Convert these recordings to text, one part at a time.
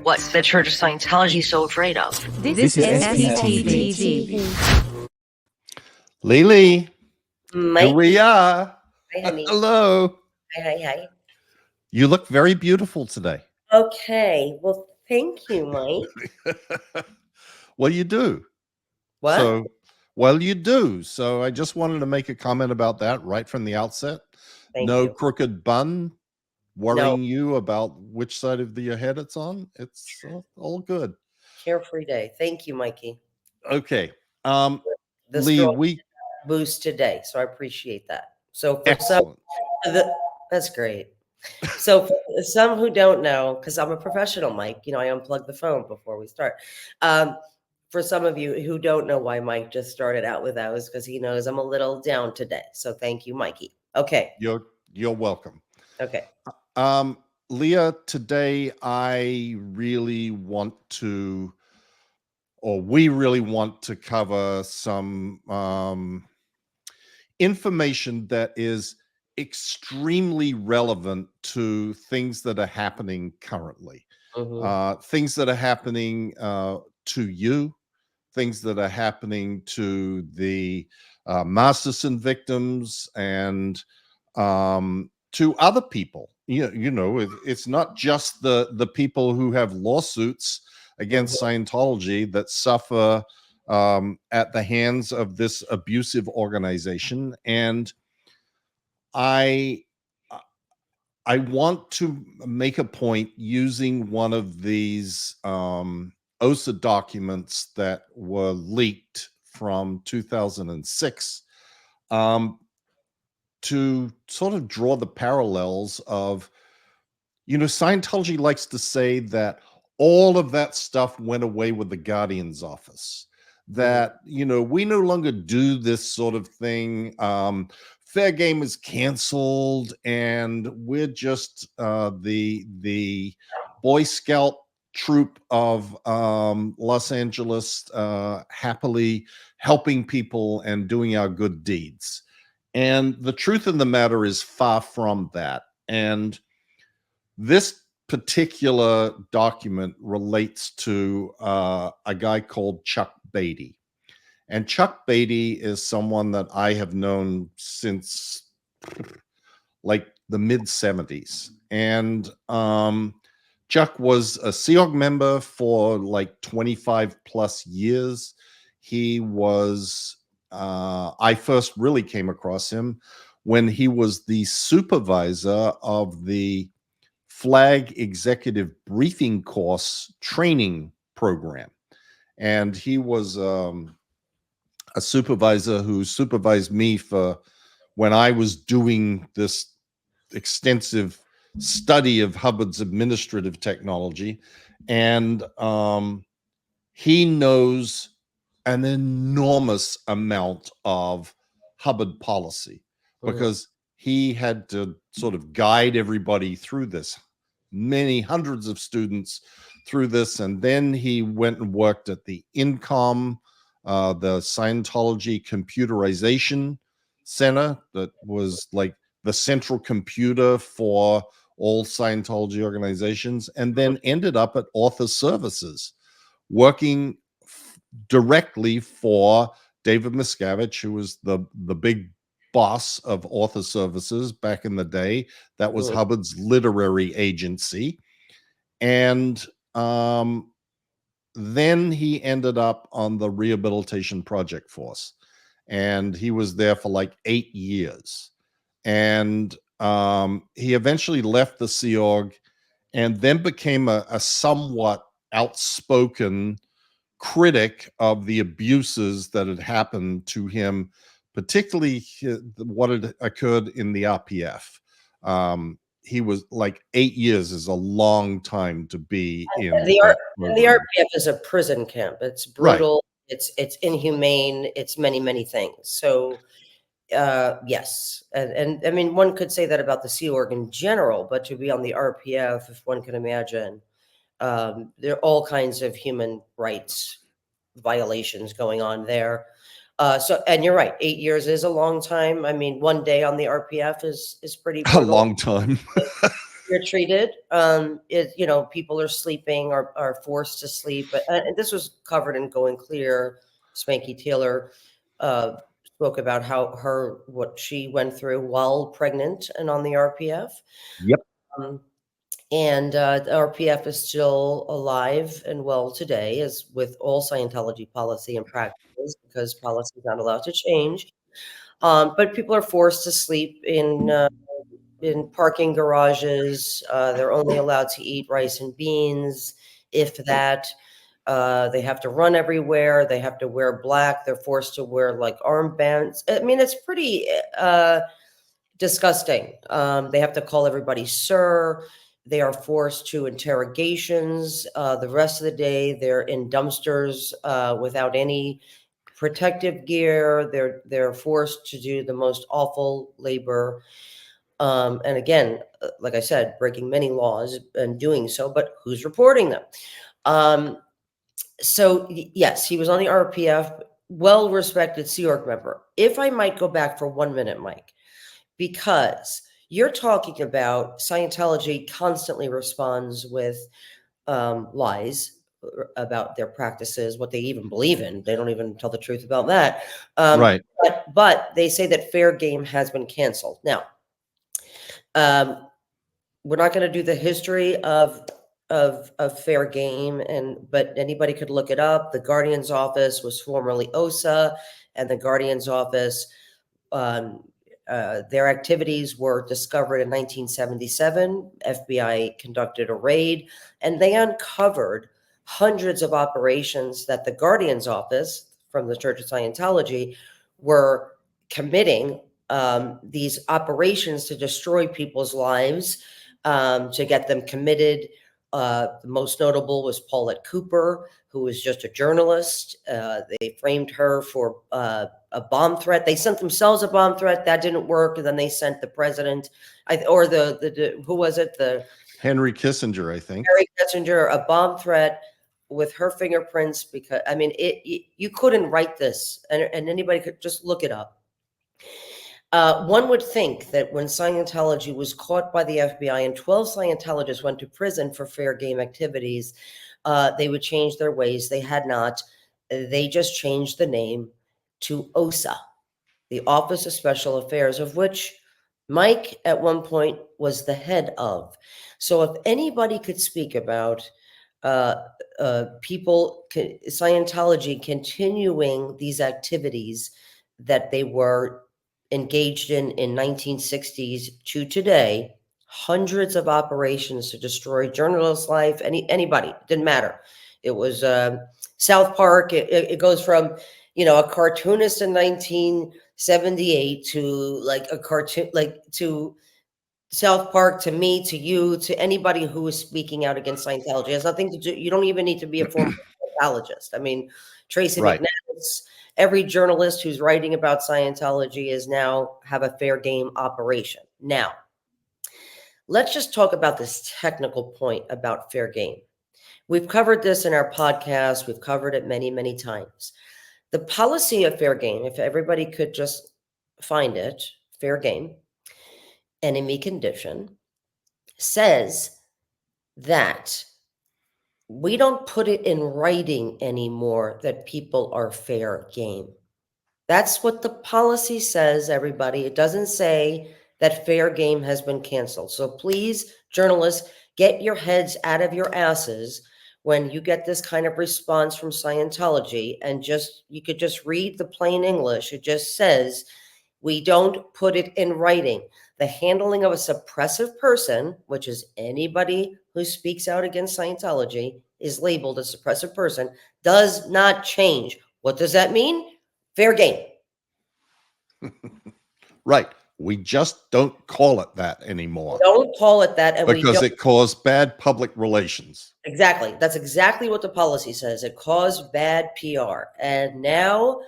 What's the Church of Scientology so afraid of? This is SPTV. Lily, Mike. here we are. Hi, honey. Hello. Hi. You look very beautiful today. Okay. Well, thank you, Mike. Well, you do. What? You do. So I just wanted to make a comment about that right from the outset. Thank No you. crooked bun worrying you about which side of your head it's on. It's all good. Carefree day. Thank you, Mikey. Okay. This Lee, girl boost today, so I appreciate that. So for excellent. that's great. So for some who don't know, because I'm a professional, Mike, I unplug the phone before we start. For some of you who don't know why Mike just started out with that, was because he knows I'm a little down today. So thank you, Mikey. Okay. You're welcome. Okay. Leah, today I really want to, or we really want to cover some information that is extremely relevant to things that are happening currently, things that are happening to you, things that are happening to the Masterson victims and to other people. It's not just the people who have lawsuits against Scientology that suffer at the hands of this abusive organization. And I want to make a point using one of these OSA documents that were leaked from 2006 to sort of draw the parallels of, Scientology likes to say that all of that stuff went away with the Guardian's office, that, we no longer do this sort of thing. Fair game is canceled, and we're just the Boy Scout troop of Los Angeles, happily helping people and doing our good deeds. And the truth of the matter is far from that. And this particular document relates to a guy called Chuck Beatty. And Chuck Beatty is someone that I have known since like the mid-70s. And Chuck was a Sea Org member for like 25 plus years. He was, I first really came across him when he was the supervisor of the Flag Executive Briefing Course training program. And he was a supervisor who supervised me for when I was doing this extensive study of Hubbard's administrative technology. And he knows an enormous amount of Hubbard policy because he had to sort of guide everybody through this, many hundreds of students through this. And then he went and worked at the INCOM, the Scientology Computerization Center, that was like the central computer for all Scientology organizations, and then ended up at Author Services, working directly for David Miscavige, who was the big boss of Author Services back in the day. That was Hubbard's literary agency. And then he ended up on the Rehabilitation Project Force, and he was there for like 8 years. And he eventually left the Sea Org and then became a somewhat outspoken critic of the abuses that had happened to him, particularly what had occurred in the RPF. He was like 8 years is a long time to be in. The RPF is a prison camp. It's brutal. Right. It's inhumane. It's many, many things. So yes. And I mean, one could say that about the Sea Org in general, but to be on the RPF, if one can imagine, there are all kinds of human rights violations going on there. And you're right, 8 years is a long time. I mean, one day on the RPF is pretty brutal. A long time. they're treated. People are sleeping or are forced to sleep. And this was covered in Going Clear. Spanky Taylor spoke about what she went through while pregnant and on the RPF. Yep. And the RPF is still alive and well today, as with all Scientology policy and practices, because policy is not allowed to change. But people are forced to sleep in parking garages. They're only allowed to eat rice and beans, if that. They have to run everywhere. They have to wear black. They're forced to wear like armbands. I mean, it's pretty disgusting. They have to call everybody sir. They are forced to interrogations. The rest of the day, they're in dumpsters without any protective gear. They're forced to do the most awful labor. And again, like I said, breaking many laws and doing so, but who's reporting them? Yes, he was on the RPF, well-respected Sea Org member. If I might go back for 1 minute, Mike, because you're talking about Scientology constantly responds with lies about their practices, what they even believe in. They don't even tell the truth about that. Right. But they say that fair game has been canceled. Now, we're not going to do the history of fair game, but anybody could look it up. The Guardian's office was formerly OSA, and the Guardian's office, their activities were discovered in 1977. FBI conducted a raid, and they uncovered hundreds of operations that the Guardian's office from the Church of Scientology were committing, these operations to destroy people's lives, to get them committed. The most notable was Paulette Cooper, who was just a journalist. They framed her for a bomb threat. They sent themselves a bomb threat. That didn't work. And then they sent the president, who was it? The Henry Kissinger, I think. Henry Kissinger, a bomb threat with her fingerprints, because, I mean, you couldn't write this, and anybody could just look it up. One would think that when Scientology was caught by the FBI and 12 Scientologists went to prison for fair game activities, they would change their ways. They had not. They just changed the name to OSA, the Office of Special Affairs, of which Mike at one point was the head of. So if anybody could speak about Scientology continuing these activities that they were engaged in 1960s to today, hundreds of operations to destroy journalists' life, anybody, didn't matter. It was South Park. It goes from, a cartoonist in 1978 to like a cartoon, like to South Park, to me, to you, to anybody who is speaking out against Scientology. It has nothing to do. You don't even need to be a former Scientologist. I mean, Tracy Right. McNabb's, every journalist who's writing about Scientology is now have a fair game operation. Now, let's just talk about this technical point about fair game. We've covered this in our podcast. We've covered it many, many times. The policy of fair game, if everybody could just find it, fair game, enemy condition, says that we don't put it in writing anymore that people are fair game. That's what the policy says, everybody. It doesn't say that fair game has been canceled. So please, journalists, get your heads out of your asses when you get this kind of response from Scientology, and you could just read the plain English. It just says, we don't put it in writing. The handling of a suppressive person, which is anybody who speaks out against Scientology, is labeled a suppressive person, does not change. What does that mean? Fair game. Right. We just don't call it that anymore. Don't call it that. And because it caused bad public relations. Exactly. That's exactly what the policy says. It caused bad PR. And now,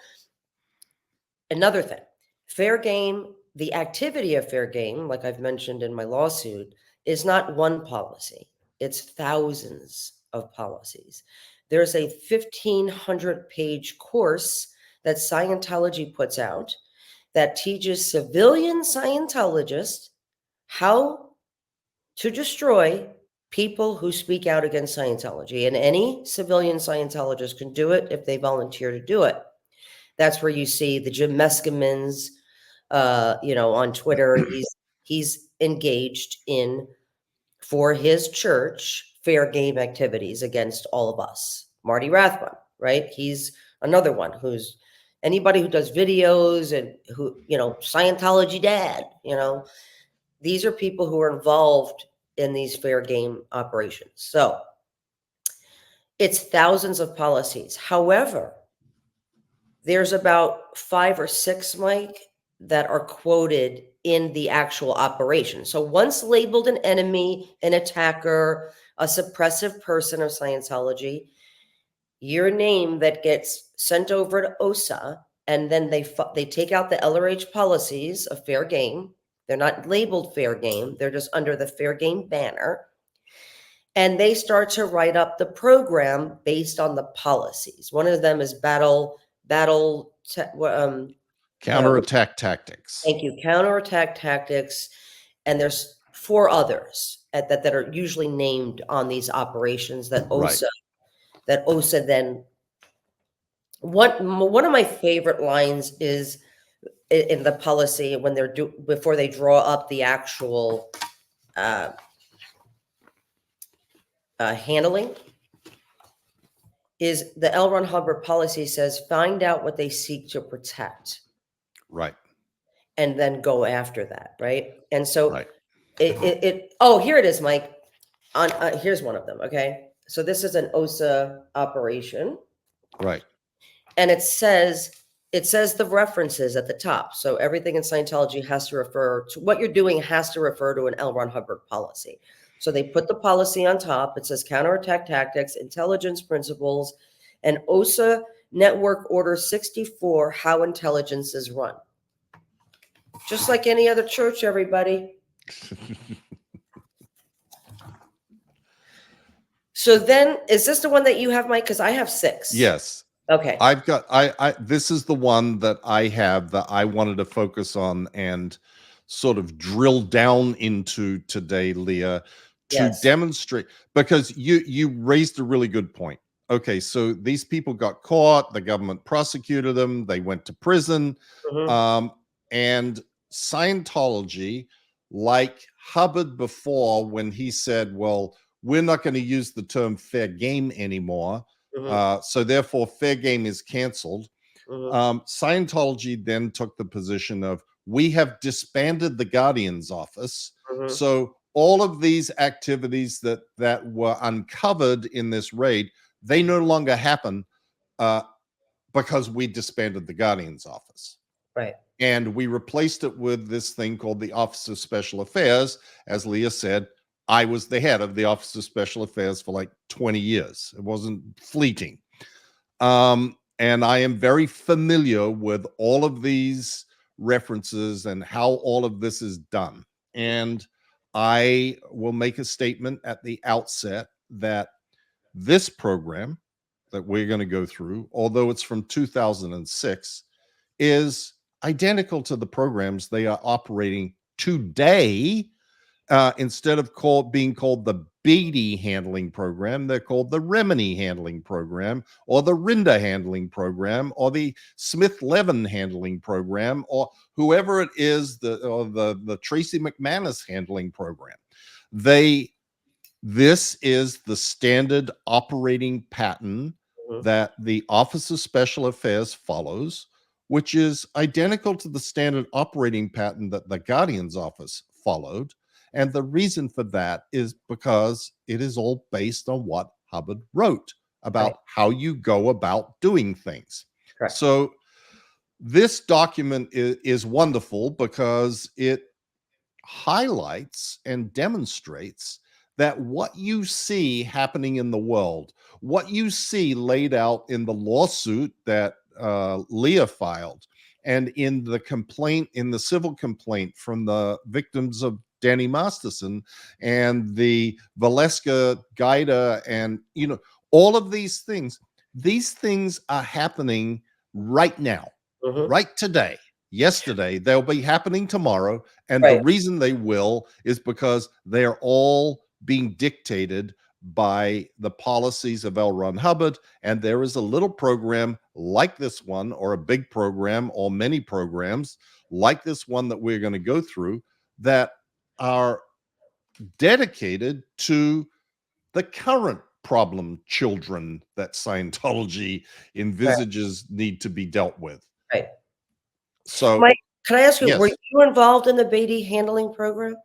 another thing, fair game, the activity of fair game, like I've mentioned in my lawsuit, is not one policy. It's thousands of policies. There's a 1,500-page course that Scientology puts out that teaches civilian Scientologists how to destroy people who speak out against Scientology. And any civilian Scientologist can do it if they volunteer to do it. That's where you see the Jim Meskamins, on Twitter. He's engaged in, for his church, fair game activities against all of us. Marty Rathbun, right? He's another one who's anybody who does videos and who, Scientology dad, these are people who are involved in these fair game operations. So it's thousands of policies. However, there's about 5 or 6, Mike, that are quoted in the actual operation. So once labeled an enemy, an attacker, a suppressive person of Scientology, your name that gets sent over to OSA, and then they take out the LRH policies of fair game. They're not labeled fair game. They're just under the fair game banner. And they start to write up the program based on the policies. One of them is counterattack tactics. Thank you. Counterattack tactics. And there's 4 others that are usually named on these operations that OSA then. One of my favorite lines is in the policy when before they draw up the actual handling, is the L. Ron Hubbard policy says, find out what they seek to protect. Right. And then go after that, right? And so right. Here it is, Mike. Here's one of them, okay? So this is an OSA operation. Right. And it says the references at the top. So everything in Scientology has to refer to what you're doing, has to refer to an L. Ron Hubbard policy. So they put the policy on top. It says counterattack tactics, intelligence principles, and OSA Network Order 64, how intelligence is run. Just like any other church, everybody. So then, is this the one that you have, Mike? Because I have 6. Yes. Okay. I've got, this is the one that I have that I wanted to focus on and sort of drill down into today, Leah, to demonstrate, because you raised a really good point. Okay, so these people got caught, the government prosecuted them, they went to prison, and Scientology, like Hubbard before, when he said, well, we're not going to use the term fair game anymore, so therefore fair game is canceled. Scientology then took the position of, we have disbanded the Guardian's office, so all of these activities that were uncovered in this raid, they no longer happen because we disbanded the Guardian's office. Right. And we replaced it with this thing called the Office of Special Affairs. As Leah said, I was the head of the Office of Special Affairs for like 20 years. It wasn't fleeting. And I am very familiar with all of these references and how all of this is done. And I will make a statement at the outset that this program that we're going to go through, although it's from 2006, is identical to the programs they are operating today. Instead of being called the Beatty handling program, they're called the Remini handling program, or the Rinda handling program, or the Smith-Levin handling program, or whoever it is, the Tracy McManus handling program. This is the standard operating pattern that the Office of Special Affairs follows, which is identical to the standard operating pattern that the Guardian's office followed. And the reason for that is because it is all based on what Hubbard wrote about how you go about doing things. Correct. So this document is wonderful because it highlights and demonstrates that what you see happening in the world, what you see laid out in the lawsuit that Leah filed, and in the complaint, in the civil complaint from the victims of Danny Masterson and the Valeska Gaida, and all of these things are happening right now, right today. yesterday. They'll be happening tomorrow. And the Right. reason they will is because they're all being dictated by the policies of L. Ron Hubbard. And there is a little program like this one, or a big program, or many programs like this one that we're going to go through, that are dedicated to the current problem children that Scientology Right. envisages need to be dealt with. Right. So, Mike, can I ask you, were yes, you involved in the Beatty handling program?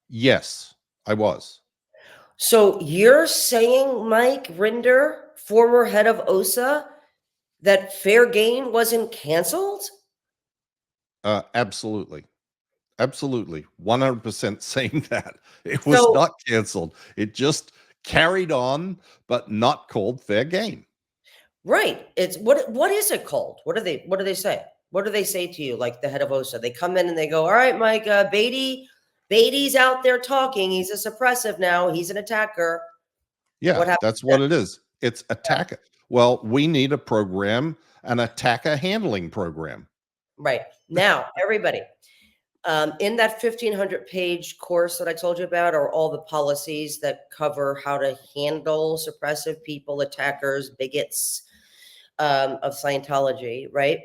yes, I was. So you're saying, Mike Rinder, former head of OSA, that Fair Game wasn't canceled? Absolutely. Absolutely. 100% saying that. It was So, not canceled. It just carried on, but not called fair game. right. It's what is it called? What do they say? What do they say to you, like the head of OSA? They come in and they go, all right, Mike, Beatty's out there talking. He's a suppressive now. He's an attacker. Yeah, What happened that's what it is. It's attacker. Well, we need a program, an attacker handling program. right now, everybody? In that 1,500-page course that I told you about are all the policies that cover how to handle suppressive people, attackers, bigots of Scientology, right?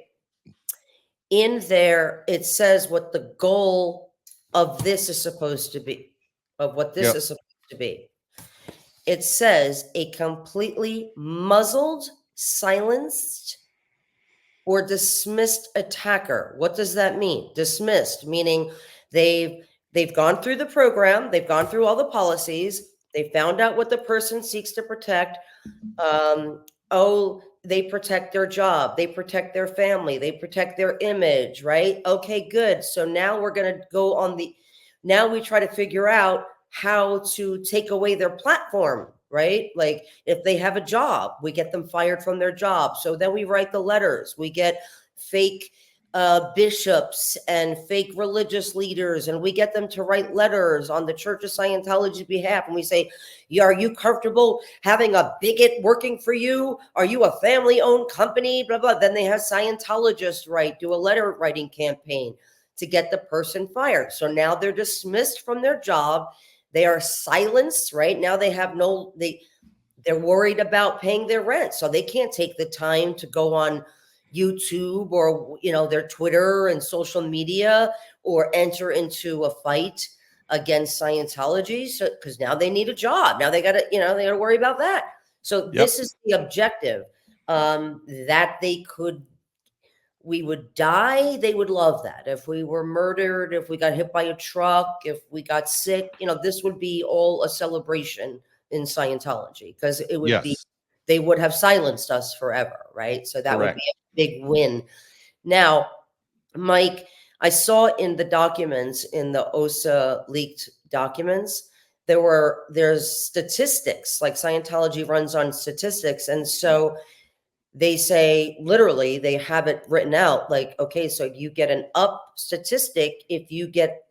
In there, it says what the goal of this is supposed to be, of what this Yep. is supposed to be. It says a completely muzzled, silenced, or dismissed attacker. What does that mean? Dismissed, meaning they've gone through the program, they've gone through all the policies, they found out what the person seeks to protect. They protect their job, they protect their family, they protect their image, right? Okay, good. So now we're going to go on now we try to figure out how to take away their platform, right? Like if they have a job, we get them fired from their job. So then we write the letters. We get fake bishops and fake religious leaders, and we get them to write letters on the Church of Scientology's behalf. And we say, are you comfortable having a bigot working for you? Are you a family-owned company? Blah, blah. Then they have Scientologists do a letter writing campaign to get the person fired. So now they're dismissed from their job. They are silenced, right? Now they have they're worried about paying their rent. So they can't take the time to go on YouTube or, their Twitter and social media, or enter into a fight against Scientology. So, because now they need a job. Now they got to worry about that. So this is the objective, that we would die. They would love that. If we were murdered, if we got hit by a truck, if we got sick, this would be all a celebration in Scientology, because it would be, they would have silenced us forever, right? So that would be a big win. Now, Mike, I saw in the documents, in the OSA leaked documents, there's statistics, like Scientology runs on statistics. And so they say, literally, they have it written out like, okay, so you get an up statistic if you get,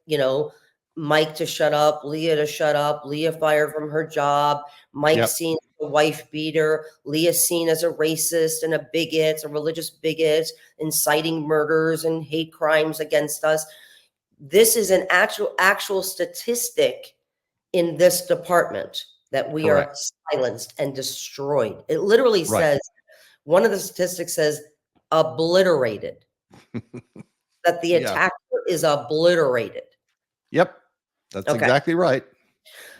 Mike to shut up, Leah to shut up, Leah fired from her job, Mike seen as a wife beater, Leah seen as a racist and a bigot, a religious bigot, inciting murders and hate crimes against us. This is an actual statistic in this department, that we are silenced and destroyed. It literally says, one of the statistics says obliterated, that the attacker is obliterated. Yep. That's exactly right.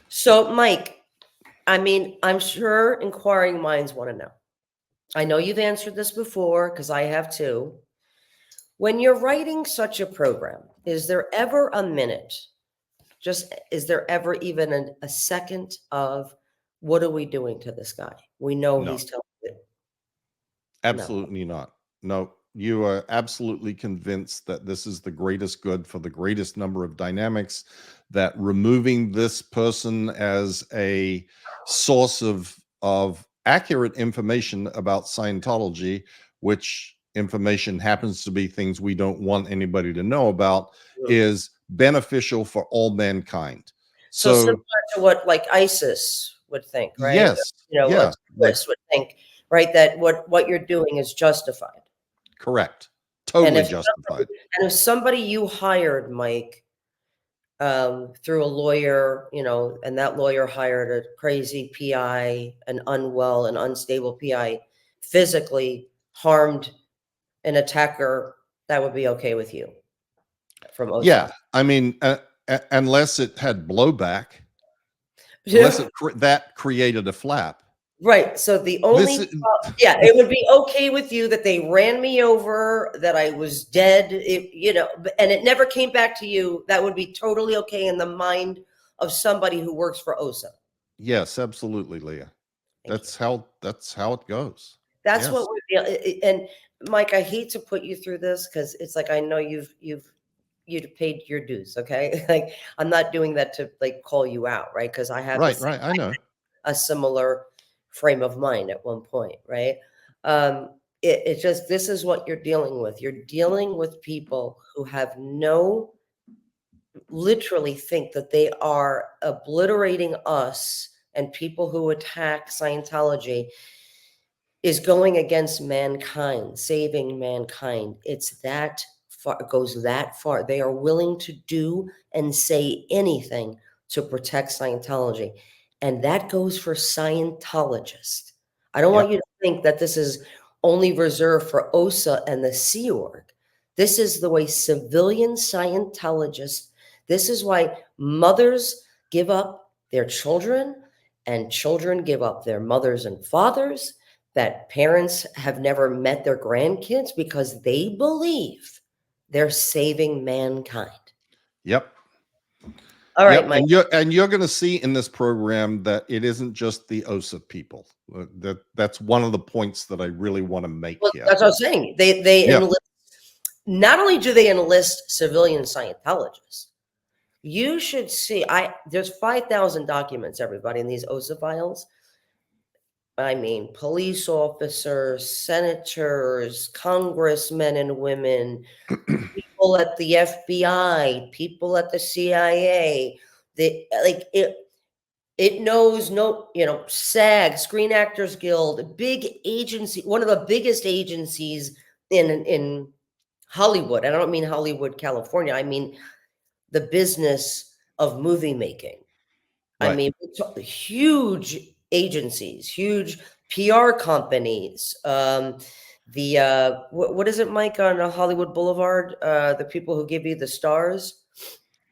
So, Mike, I'm sure inquiring minds want to know. I know you've answered this before, because I have too. When you're writing such a program, is there ever a minute, is there ever even a second of, what are we doing to this guy? We know he's telling it. Absolutely not. No, you are absolutely convinced that this is the greatest good for the greatest number of dynamics, that removing this person as a source of accurate information about Scientology, which information happens to be things we don't want anybody to know about, is beneficial for all mankind. So similar to what like ISIS would think, right? Yes. Chris would think, right? That what you're doing is justified. Correct. And Totally justified. if somebody you hired, Mike, through a lawyer, you know, and that lawyer hired a crazy PI, an unwell and unstable PI, physically harmed an attacker, that would be okay with you from Yeah, OSA. I mean, unless it had blowback, unless Yeah. that created a flap. Right. So the only, This is yeah, it would be okay with you that they ran me over, that I was dead, you know, and it never came back to you. That would be totally okay in the mind of somebody who works for OSA. yes, absolutely, Leah. Thank you. That's how it goes. That's Yes. what and Mike, I hate to put you through this because it's like I know you'd paid your dues, okay? Like I'm not doing that to like call you out, right? Because I have Right, this right. I know. a similar frame of mind at one point, right? It just this is what you're dealing with. You're dealing with people who have no literally think that they are obliterating us, and people who attack Scientology is going against mankind, saving mankind. It's that far, it goes that far. They are willing to do and say anything to protect Scientology. And that goes for Scientologists. I don't want Yep. you to think that this is only reserved for OSA and the Sea Org. This is the way civilian Scientologists, this is why mothers give up their children and children give up their mothers and fathers, that parents have never met their grandkids because they believe they're saving mankind. Yep. All right, Yep. Mike. And you're going to see in this program that it isn't just the OSA people. That's one of the points that I really want to make Well, here. that's what I was saying. They Yep. enlist. Not only do they enlist civilian Scientologists, you should see. There's 5,000 documents, everybody, in these OSA files. I mean, police officers, senators, congressmen and women, people at the FBI, people at the CIA. Like it knows no, you know, SAG, Screen Actors Guild, big agency, one of the biggest agencies in Hollywood. And I don't mean Hollywood, California. I mean the business of movie making. I Right. mean, huge agencies, huge PR companies. What is it, Mike, on Hollywood Boulevard? The people who give you the stars,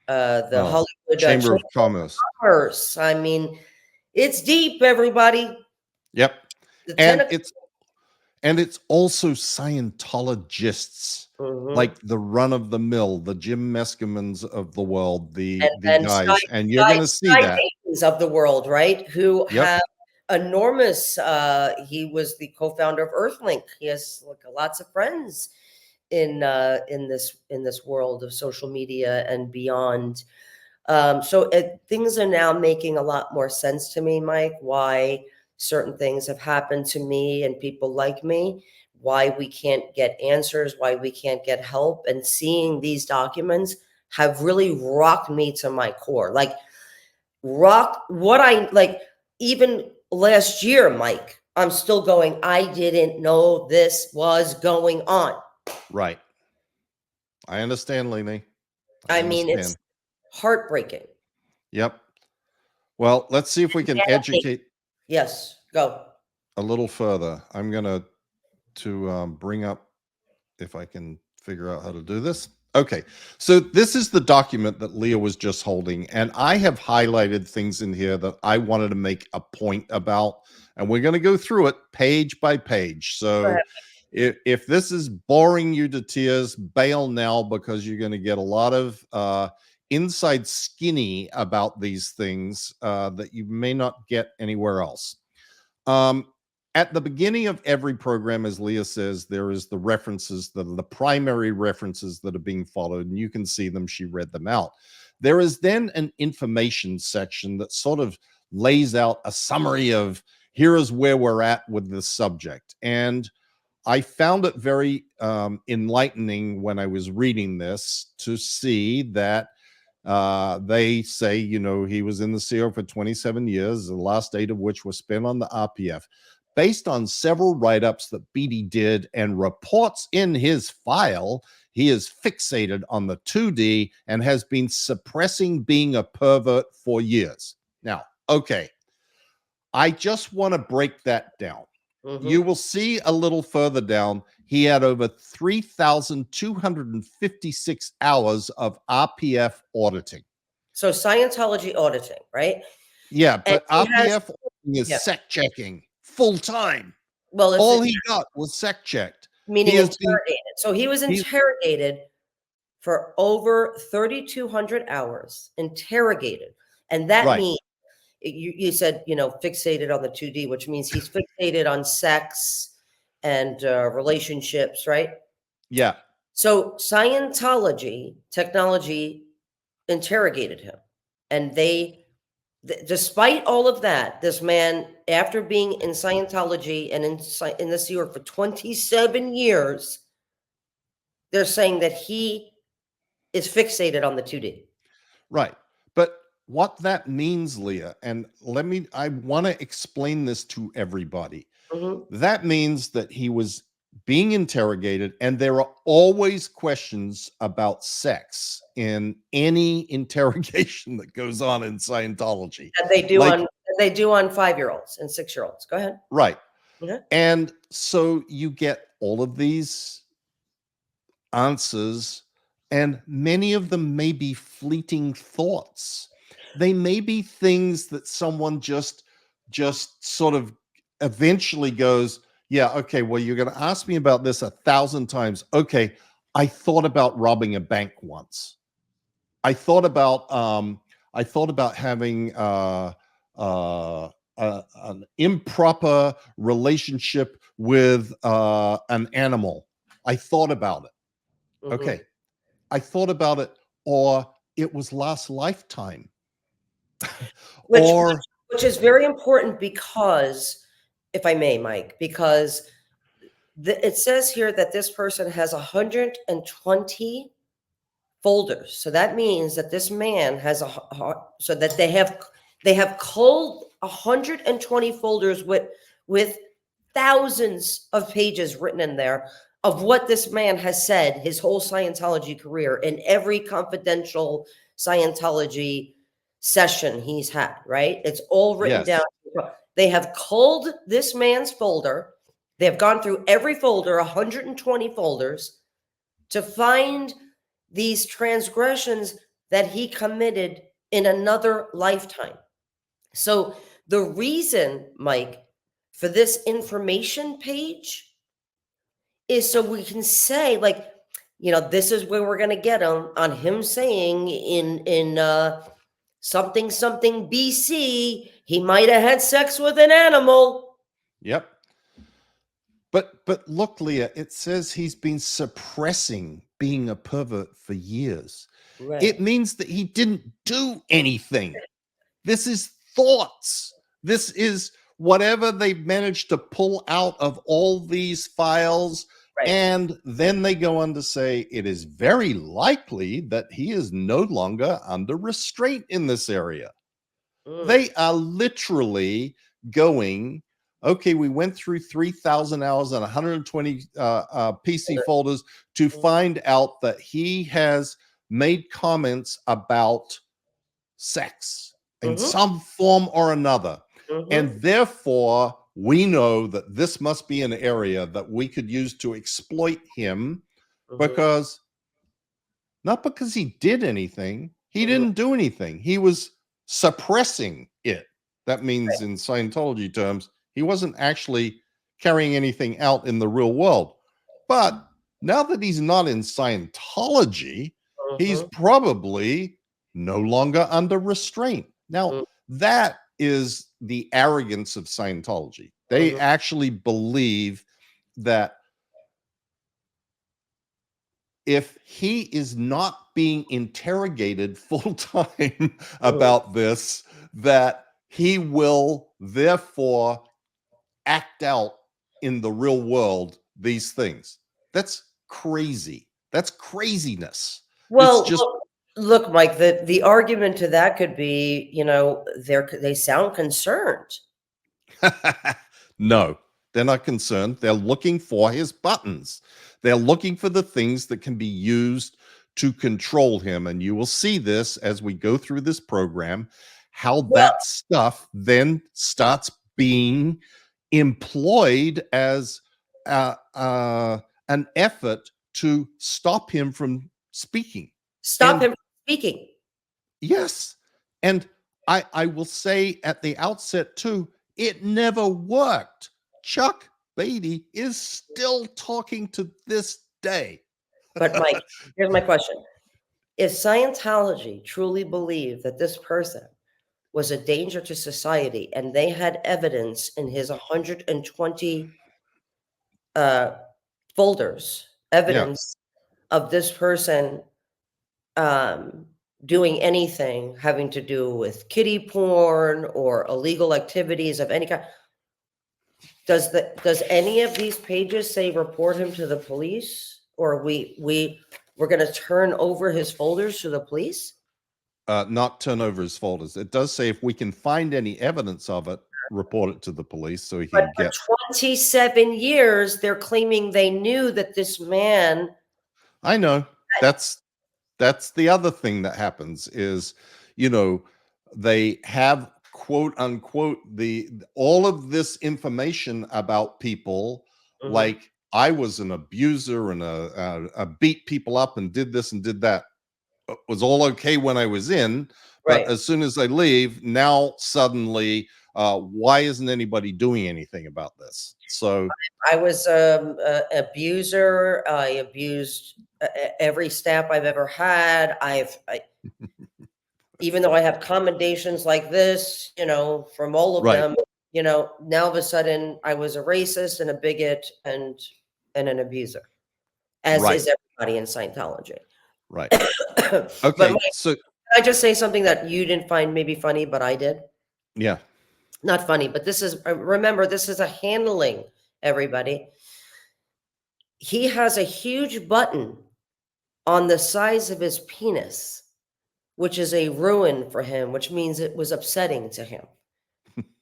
the Oh, Hollywood Chamber of Chamber of Commerce. Commerce. I mean, it's deep, everybody. Yep. The And tentacle. it's also Scientologists, Mhm. like the run of the mill, the Jim Meskamans of the world, the And guys, and you're going to see that. Titans of the world, right? Who Yep. have enormous. He was the co-founder of Earthlink. He has like lots of friends in this world of social media and beyond. So things are now making a lot more sense to me, Mike. Why certain things have happened to me and people like me. Why we can't get answers. Why we can't get help. And seeing these documents have really rocked me to my core. Like rock what I like. Even last year, Mike, I'm still going. I didn't know this was going on. Right. I understand, Lainey. I I mean, it's understand. heartbreaking. Yep. Well, let's see if we can educate Yes, go. a little further. I'm going to bring up, if I can figure out how to do this. Okay, so this is the document that Leah was just holding, and I have highlighted things in here that I wanted to make a point about, and we're going to go through it page by page. Go ahead. So if this is boring you to tears, bail now, because you're going to get a lot of inside skinny about these things that you may not get anywhere else. At the beginning of every program, as Leah says, there is the references that are the primary references that are being followed, and you can see them. She read them out. There is then an information section that sort of lays out a summary of here is where we're at with this subject. And I found it very enlightening when I was reading this to see that they say, you know, he was in the CO for 27 years, the last 8 of which was spent on the RPF. based on several write-ups that Beatty did and reports in his file, he is fixated on the 2D and has been suppressing being a pervert for years. Now, okay, I just want to break that down. You will see a little further down, he had over 3,256 hours of RPF auditing. So Scientology auditing, right? Yeah, And but he has, RPF auditing is yeah. sec checking full time. Well, it's All he got was sec checked. meaning He has been, interrogated. So he was he, interrogated for over 3,200 hours, interrogated. And that right. means, you said, fixated on the 2D, which means he's fixated on sex and relationships, right? Yeah. So Scientology technology interrogated him. And despite all of that, this man, after being in Scientology and in the Sea Org for 27 years, they're saying that he is fixated on the 2D. Right. But what that means, Leah, and I want to explain this to everybody. That means that he was being interrogated, and there are always questions about sex in any interrogation that goes on in Scientology. That they do on 5-year-olds and 6-year-olds. Go ahead. Right. Yeah. And so you get all of these answers, and many of them may be fleeting thoughts. They may be things that someone just sort of eventually goes, yeah, okay, well, you're going to ask me about this 1,000 times. Okay, I thought about robbing a bank once. I thought about having an improper relationship with an animal. I thought about it. Okay, I thought about it, or it was last lifetime. Which is very important because, if I may, Mike, because it says here that this person has 120 folders. So that means that this man has so that they have culled 120 folders with thousands of pages written in there of what this man has said his whole Scientology career in every confidential Scientology session he's had, right? It's all written down. They have culled this man's folder. They have gone through every folder, 120 folders, to find these transgressions that he committed in another lifetime. So the reason, Mike, for this information page is so we can say, like, this is where we're going to get on him saying in something BC, he might have had sex with an animal. Yep. But look, Leah, it says he's been suppressing being a pervert for years. Right. It means that he didn't do anything. This is thoughts. This is whatever they've managed to pull out of all these files. Right. And then they go on to say it is very likely that he is no longer under restraint in this area. They are literally going, okay, we went through 3,000 hours and 120 PC folders to find out that he has made comments about sex in some form or another. And therefore, we know that this must be an area that we could use to exploit him, because not because he did anything, he didn't do anything. He was suppressing it. That means in Scientology terms, he wasn't actually carrying anything out in the real world. But now that he's not in Scientology, he's probably no longer under restraint. Now, that is the arrogance of Scientology. They actually believe that if he is not being interrogated full time about this, that he will therefore act out in the real world these things. That's crazy. That's craziness. Well, look, Mike, the argument to that could be, they sound concerned. No, they're not concerned. They're looking for his buttons. They're looking for the things that can be used to control him. And you will see this as we go through this program, how Well, that stuff then starts being employed as an effort to stop him from speaking. stop And him from speaking. yes, and I will say at the outset too, it never worked. Chuck Beatty is still talking to this day. But Mike, here's my question. If Scientology truly believed that this person was a danger to society and they had evidence in his 120 uh, folders, Yeah, evidence of this person um, doing anything having to do with kiddie porn or illegal activities of any kind, does any of these pages say report him to the police, or we're going to turn over his folders to the police? not turn over his folders. It does say if we can find any evidence of it, report it to the police so he But can for get. 27 years, they're claiming they knew that this man. I know that's the other thing that happens is, you know, they have quote unquote all of this information about people, Mhm. like I was an abuser and a beat people up and did this and did that, was all okay when I was in, but Right. as soon as I leave, now suddenly, why isn't anybody doing anything about this? So I was a abuser. I abused every staff I've ever had. Even though I have commendations like this, from all of right, them, now all of a sudden I was a racist and a bigot and an abuser, as right, is everybody in Scientology. right. But Okay, Mike, so can I just say something that you didn't find maybe funny, but I did? yeah, Not funny, but this is, remember, this is a handling, everybody. He has a huge button on the size of his penis, which is a ruin for him, which means it was upsetting to him.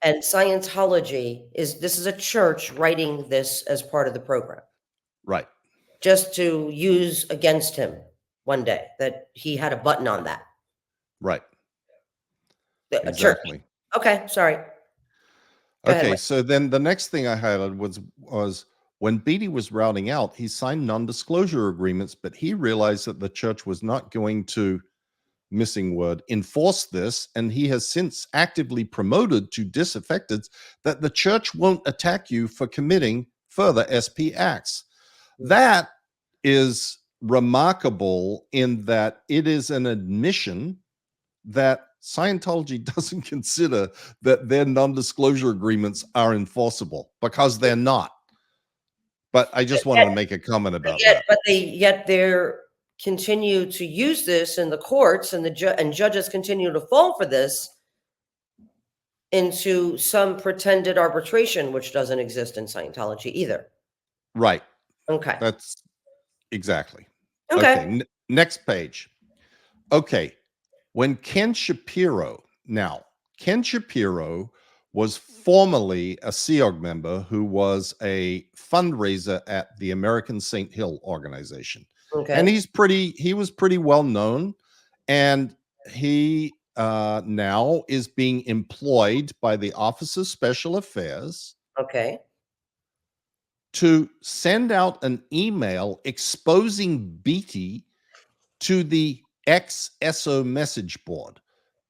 And Scientology this is a church writing this as part of the program, right, just to use against him one day that he had a button on that. right, A church. exactly. Okay, sorry. Go ahead, Okay, Mike. so then the next thing I highlighted was when Beatty was routing out, he signed non-disclosure agreements, but he realized that the church was not going to, missing word, enforce this, and he has since actively promoted to disaffecteds that the church won't attack you for committing further SP acts. That is remarkable in that it is an admission that Scientology doesn't consider that their non-disclosure agreements are enforceable, because they're not. But I just wanted to make a comment about that. But they're continue to use this in the courts, and and judges continue to fall for this into some pretended arbitration, which doesn't exist in Scientology either. Right. Okay. That's exactly. Okay. Okay. Next page. Okay. When Ken Shapiro, now, Ken Shapiro was formerly a SEOG member who was a fundraiser at the American St. Hill organization. And Okay. he was pretty well known. And he now is being employed by the Office of Special Affairs Okay. to send out an email exposing Beatty to the XSO message board.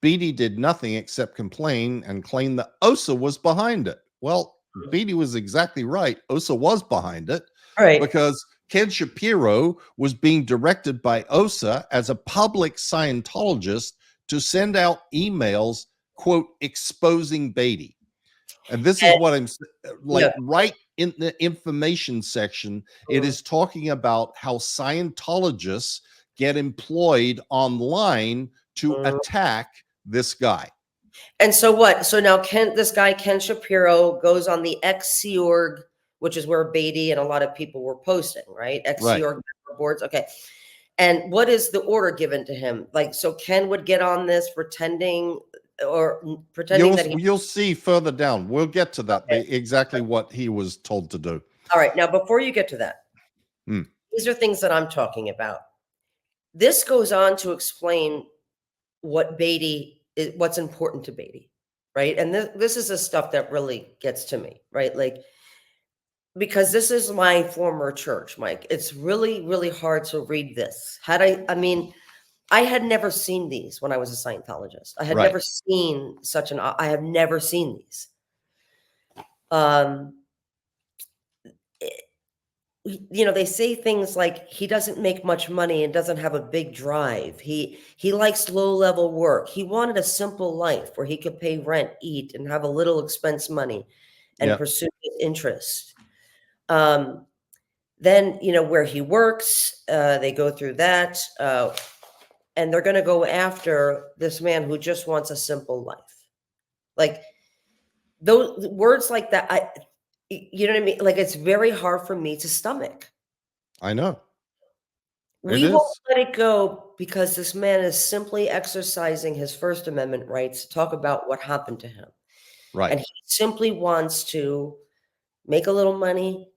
Beatty did nothing except complain and claim that OSA was behind it. Well, Beatty was exactly right. OSA was behind it All right. because Ken Shapiro was being directed by OSA as a public Scientologist to send out emails, quote, exposing Beatty. And this is And what I'm like, yeah. right in the information section. It is talking about how Scientologists get employed online to Mhm. attack this guy. And so what? So now this guy, Ken Shapiro, goes on the XC org, which is where Beatty and a lot of people were posting, right? XC Right. org boards. Okay. And what is the order given to him? Like, so Ken would get on this pretending or pretending that he. You'll see further down. We'll get to that. Okay. Exactly what he was told to do. All right. Now, before you get to that, Hmm. these are things that I'm talking about. This goes on to explain what's important to Beatty, right? And this is the stuff that really gets to me, right? Like, because this is my former church, Mike. It's really, really hard to read this. I mean, I had never seen these when I was a Scientologist. I had Right. never seen I have never seen these. Um, they say things like he doesn't make much money and doesn't have a big drive. He likes low-level work. He wanted a simple life where he could pay rent, eat, and have a little expense money and Yep. pursue his interest. Then, where he works, they go through that, and they're going to go after this man who just wants a simple life. Like, those words like that, you know what I mean? Like, it's very hard for me to stomach. I know. We won't let it go because this man is simply exercising his First Amendment rights to talk about what happened to him. Right. And he simply wants to make a little money,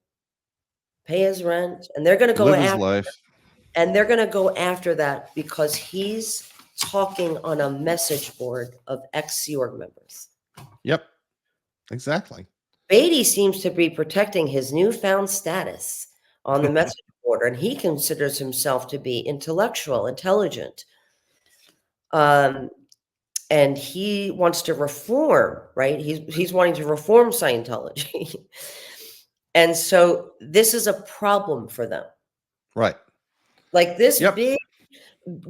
pay his rent, and they're going to go Live his after life. And they're going to go after that because he's talking on a message board of ex-Sea Org members. Yep. Exactly. Beatty seems to be protecting his newfound status on the message board, and he considers himself to be intellectual, intelligent. And he wants to reform, right? He's wanting to reform Scientology. And so this is a problem for them. Right. Like this Yep. big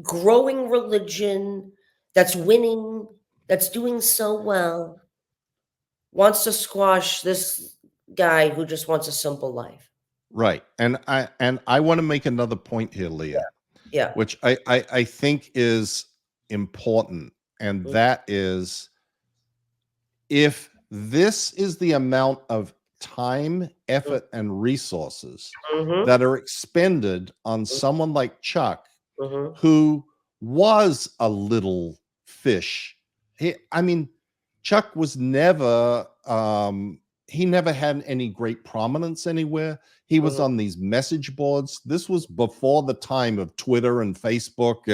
growing religion that's winning, that's doing so well, wants to squash this guy who just wants a simple life. Right. And I want to make another point here, Leah. Yeah. Which I think is important. And that is, if this is the amount of time, effort, and resources that are expended on someone like Chuck, who was a little fish. Chuck was never, he never had any great prominence anywhere. He was on these message boards. This was before the time of Twitter and Facebook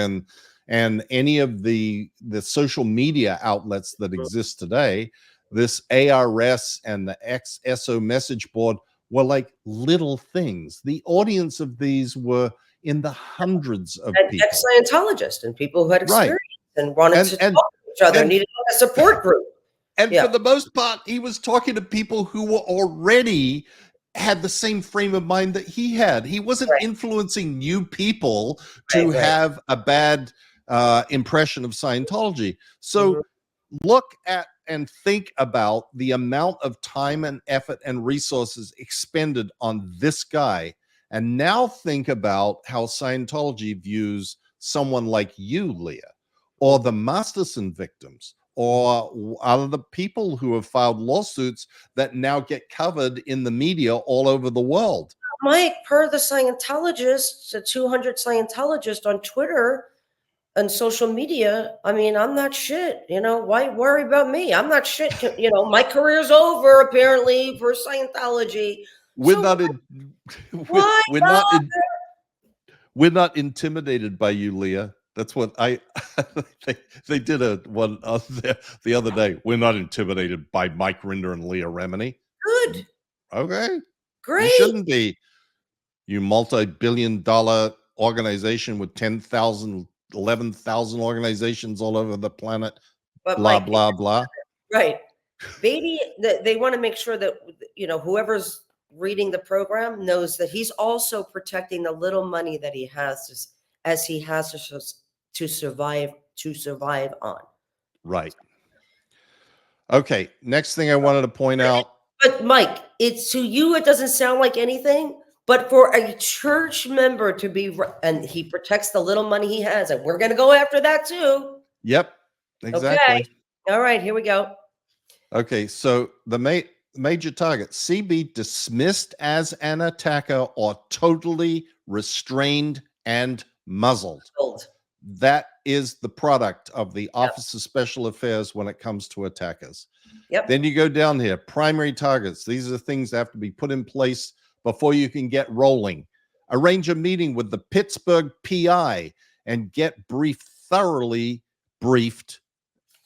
and any of the social media outlets that exist today. This ARS and the XSO message board were like little things. The audience of these were in the hundreds of people. Ex-Scientologists and people who had experience and wanted to talk to each other, needed a support group. And for the most part, he was talking to people who were already had the same frame of mind that he had. He wasn't influencing new people to have a bad impression of Scientology. So look at and think about the amount of time and effort and resources expended on this guy. And now think about how Scientology views someone like you, Leah, or the Masterson victims, or other people who have filed lawsuits that now get covered in the media all over the world. Mike, per the Scientologists, the 200 Scientologists on Twitter and social media, I mean, I'm not shit. Why worry about me? I'm not shit. My career's over, apparently, for Scientology. We're not intimidated by you, Leah. That's what they did one the other day. We're not intimidated by Mike Rinder and Leah Remini. Good. Okay. Great. You shouldn't be. You multi-billion-dollar organization with 10,000, 11,000 organizations all over the planet. But blah, Mike, blah, blah. Right. Beatty, they want to make sure that, whoever's reading the program knows that he's also protecting the little money that he has as he has to survive on. Right. Okay. Next thing I wanted to point out. But Mike, to you, it doesn't sound like anything, but for a church member to be, and he protects the little money he has, and we're going to go after that too. Yep. Exactly. Okay. All right, here we go. Okay. So the major target, CB dismissed as an attacker or totally restrained and muzzled. That is the product of the Yep. Office of Special Affairs when it comes to attackers. Yep. Then you go down here, primary targets. These are the things that have to be put in place before you can get rolling. Arrange a meeting with the Pittsburgh PI and get thoroughly briefed.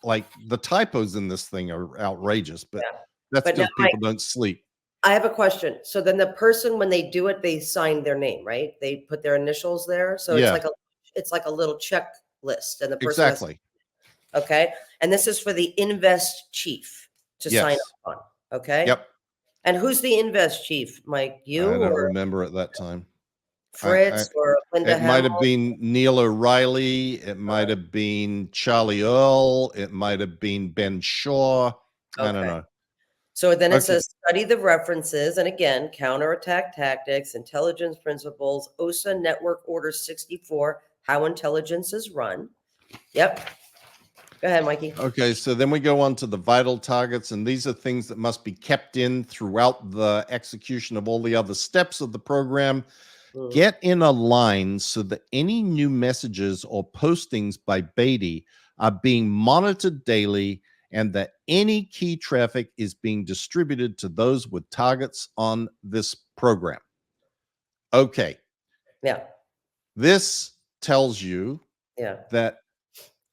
Like, the typos in this thing are outrageous, but Yeah. that's But now because people don't sleep. I have a question. So then the person, when they do it, they sign their name, right? They put their initials there. So Yeah. it's like a little checklist, and the person has, Exactly. okay. And this is for the invest chief to sign Yes. up on. Okay. Yep. And who's the invest chief? Mike, you I don't or remember at that time. Fritz or Linda It might have Hamill? been Neil O'Reilly. It might have been Charlie Earl. It might have been Ben Shaw. I don't Okay. know. So then it Okay. says study the references, and again, counterattack tactics, intelligence principles, OSA network order 64, how intelligence is run. Yep. Go ahead, Mikey. Okay, so then we go on to the vital targets, and these are things that must be kept in throughout the execution of all the other steps of the program. Mhm. Get in a line so that any new messages or postings by Beatty are being monitored daily, and that any key traffic is being distributed to those with targets on this program. Okay, Yeah. this tells you Yeah. that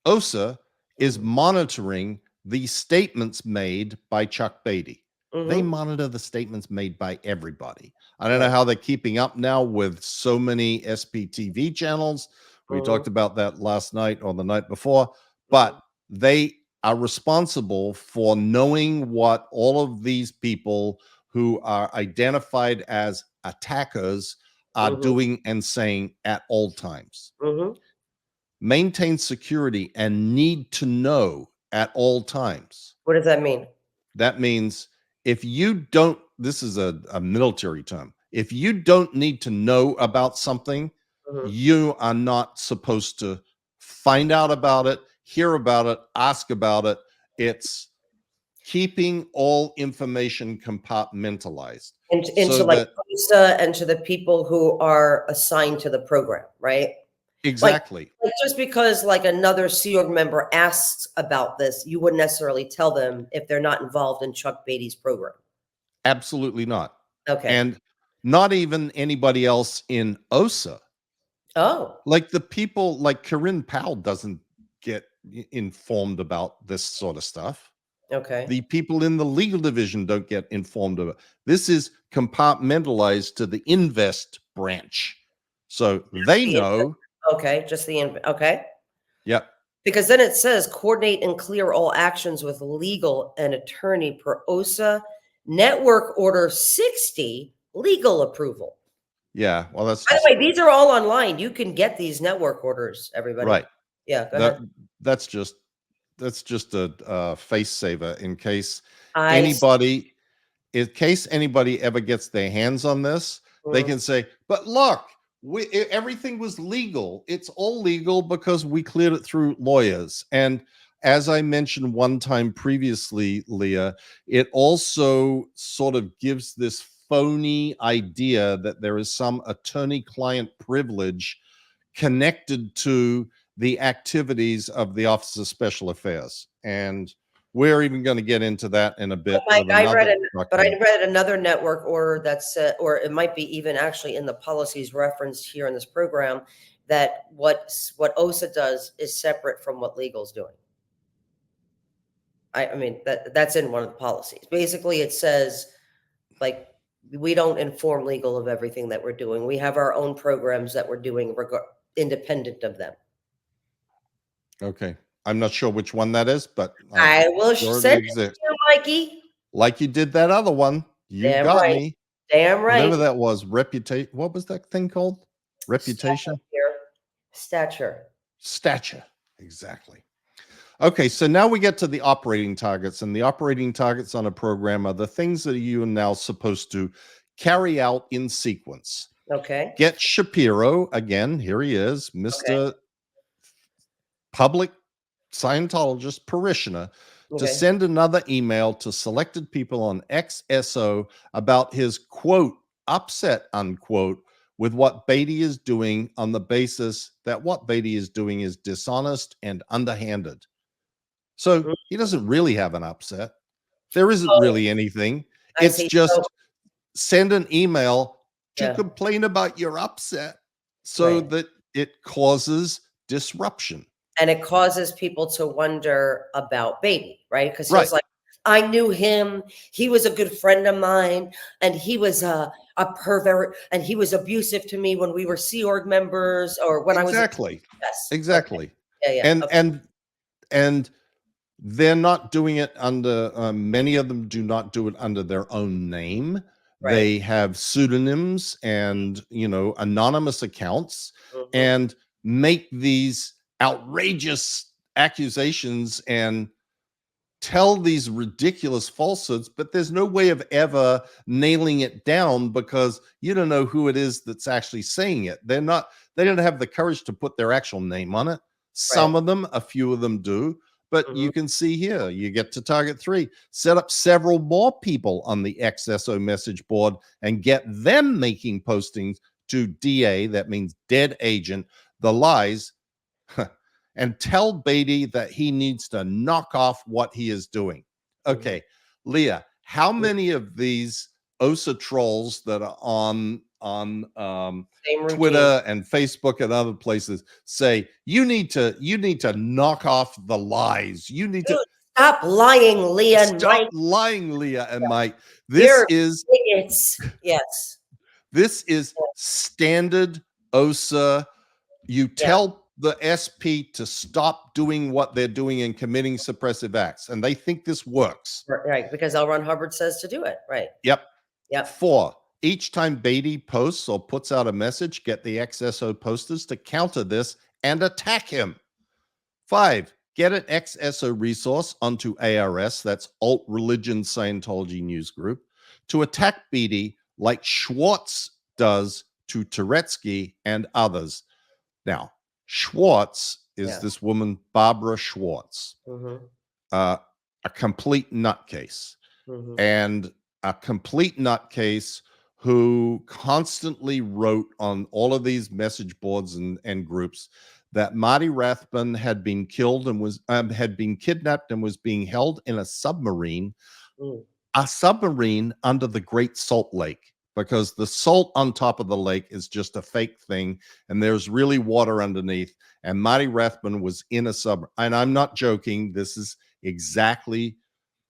OSA is Mhm. monitoring the statements made by Chuck Beatty. They Mhm. monitor the statements made by everybody. I don't know Right. how they're keeping up now with so many SPTV channels. We Mhm. talked about that last night or the night before, Mhm. but they are responsible for knowing what all of these people who are identified as attackers are Mhm. doing and saying at all times. Mhm. Maintain security and need to know at all times. What does that mean? That means if you don't, this is a military term, if you don't need to know about something, Mhm. you are not supposed to find out about it, hear about it, ask about it. It's keeping all information compartmentalized Into so like that OSA and to the people who are assigned to the program, right? Like, exactly, just because like another Sea Org member asks about this, you wouldn't necessarily tell them if they're not involved in Chuck Beatty's program. absolutely not. Okay. And not even anybody else in OSA. Oh, Like, the people like Corinne Powell doesn't get informed about this sort of stuff. okay. The people in the legal division don't get informed of it. This is compartmentalized to the invest branch. So they The know. Okay, just the okay. Yep. Because then it says coordinate and clear all actions with legal and attorney per OSA network order 60 legal approval. Yeah. Well, that's By the just way, these are all online. You can get these network orders, everybody. right. Yeah, go That ahead. that's just a face saver in case I s- anybody ever gets their hands on this, they mm, can say, but look, everything was legal. It's all legal because we cleared it through lawyers. And as I mentioned one time previously, Leah, it also sort of gives this phony idea that there is some attorney-client privilege connected to the activities of the Office of Special Affairs. And we're even going to get into that in a bit Mike, with another document. I read another network order that said, or it might be even actually in the policies referenced here in this program, that what OSA does is separate from what legal's doing. I mean, that's in one of the policies. Basically, it says, like, we don't inform legal of everything that we're doing. We have our own programs that we're doing independent of them. Okay. I'm not sure which one that is, but I'm I will sure it send it to exists. you, Mikey. Like you did that other one. You Damn got right. me. Damn right. Whatever that was, reputation. What was that thing called? Stature Reputation? here. Stature. Stature. Exactly. Okay, so now we get to the operating targets, and the operating targets on a program are the things that you are now supposed to carry out in sequence. Okay. Get Shapiro, again, here he is, Okay. Mr. Public Scientologist parishioner, to Okay. send another email to selected people on XSO about his quote upset unquote with what Beatty is doing on the basis that what Beatty is doing is dishonest and underhanded. So he doesn't really have an upset. There isn't Oh, really anything. I It's see. So, just send an email to yeah, complain about your upset so right. that it causes disruption. And it causes people to wonder about Beatty, right? Because Right. he's like, I knew him. He was a good friend of mine, and he was a pervert, and he was abusive to me when we were Sea Org members or when I was a kid. Exactly. Yes. Okay. Exactly. Yeah, yeah. And Okay. and they're not doing it under many of them do not do it under their own name. Right. They have pseudonyms and, anonymous accounts, Mhm. and make these outrageous accusations and tell these ridiculous falsehoods, but there's no way of ever nailing it down because you don't know who it is that's actually saying it. They don't have the courage to put their actual name on it. Right. Some of them, a few of them do, but Mhm. you can see here, you get to target 3, set up several more people on the XSO message board and get them making postings to DA, that means dead agent, the lies, and tell Beatty that he needs to knock off what he is doing. Mhm. Okay, Leah, how Mhm. many of these OSA trolls that are on Same routine. Twitter and Facebook and other places say you need to knock off the lies. You need Dude, to stop lying, Leah and stop Mike. lying, Leah and Mike. This You're is idiots. Yes. this is Yeah. standard OSA. You Yeah. tell the SP to stop doing what they're doing and committing suppressive acts, and they think this works. Right. Because L. Ron Hubbard says to do it. Right. Yep. Yep. 4, each time Beatty posts or puts out a message, get the XSO posters to counter this and attack him. 5, get an XSO resource onto ARS, that's Alt Religion Scientology News Group, to attack Beatty like Schwartz does to Turetsky and others. Now, Schwartz is Yeah. this woman, Barbara Schwartz, Mhm. uh, a complete nutcase, Mhm. and a complete nutcase who constantly wrote on all of these message boards and groups that Marty Rathbun had been killed and had been kidnapped and was being held in Mm. a submarine under the Great Salt Lake, because the salt on top of the lake is just a fake thing and there's really water underneath. And Marty Rathbun was in a submarine. And I'm not joking. This is exactly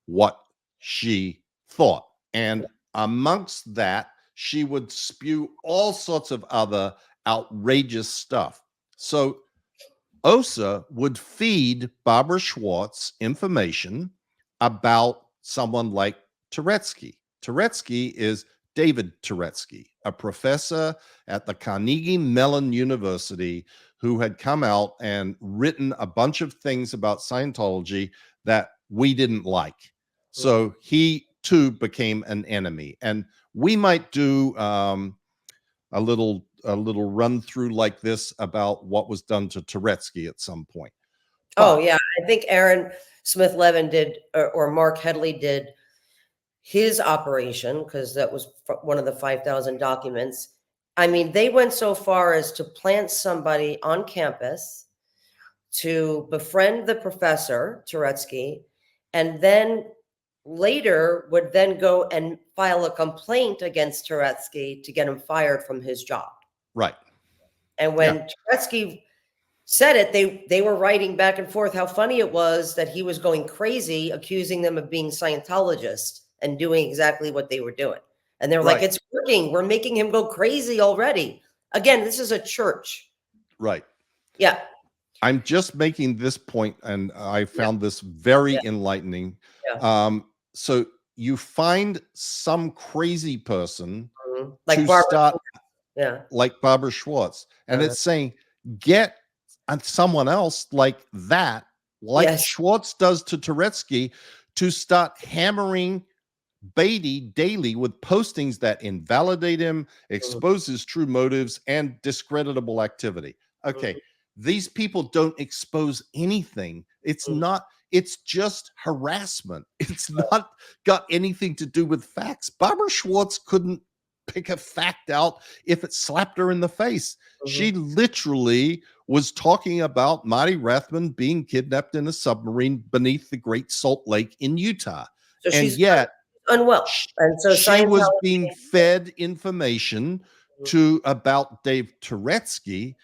what she thought. And amongst that, she would spew all sorts of other outrageous stuff. So OSA would feed Barbara Schwartz information about someone like Turetsky. Turetsky is David Turetsky, a professor at the Carnegie Mellon University who had come out and written a bunch of things about Scientology that we didn't like. Mhm. So he too became an enemy. And we might do a little run through like this about what was done to Turetsky at some point. Oh, But yeah. I think Aaron Smith Levin did, or Mark Headley did his operation because that was one of the 5,000 documents. I mean, they went so far as to plant somebody on campus to befriend the professor, Turetsky, and then later would then go and file a complaint against Turetsky to get him fired from his job. right. And Yeah. when Turetsky said it, they were writing back and forth how funny it was that he was going crazy, accusing them of being Scientologists and doing exactly what they were doing. And they were like, Right. it's working. We're making him go crazy already. Again, this is a church. Right. Yeah. I'm just making this point, and I Yeah. found this very Yeah. enlightening. Yeah. So you find some crazy person Like to Barbara. start, Yeah. like Barbara Schwartz, and Uh, it's saying, get someone else like that, like yes. Schwartz does to Turetsky, to start hammering Beatty daily with postings that invalidate him, Mhm. expose his true motives, and discreditable activity. Okay, Mhm. these people don't expose anything. Mhm. It's just harassment. It's not got anything to do with facts. Barbara Schwartz couldn't pick a fact out if it slapped her in the face. She Mhm. literally was talking about Marty Rathman being kidnapped in a submarine beneath the Great Salt Lake in Utah. So And she's yet unwell, and so she was Scientology. being fed information Mhm, about Dave Turetsky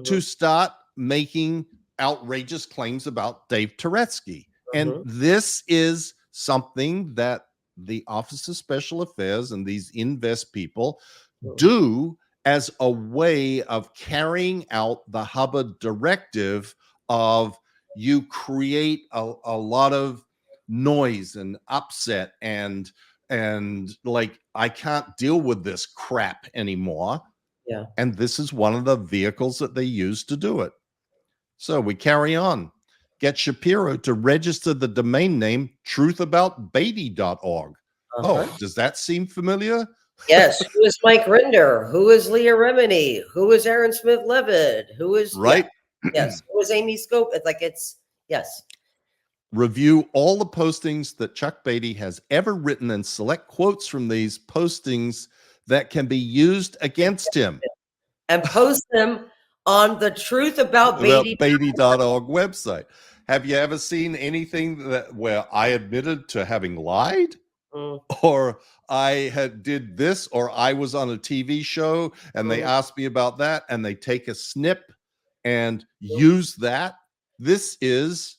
to mhm, start making outrageous claims about Dave Turetsky. And mhm, this is something that the Office of Special Affairs and these invest people mhm. do as a way of carrying out the Hubbard directive of you create a lot of noise and upset and like I can't deal with this crap anymore. Yeah. And this is one of the vehicles that they use to do it. So we carry on. Get Shapiro to register the domain name truthaboutbeatty.org. Oh, Uh-huh. does that seem familiar? Yes. Who is Mike Rinder? Who is Leah Remini? Who is Aaron Smith Levitt? Who is, yeah, Right? yes. Who is Amy Scope? It's like, it's, yes. Review all the postings that Chuck Beatty has ever written and select quotes from these postings that can be used against him. And post them on the Truth About About Beatty. Beatty.org website. Have you ever seen anything that where I admitted to having lied? Mm, Or I had did this, or I was on a TV show and they mm, asked me about that and they take a snip and mm. use that. This is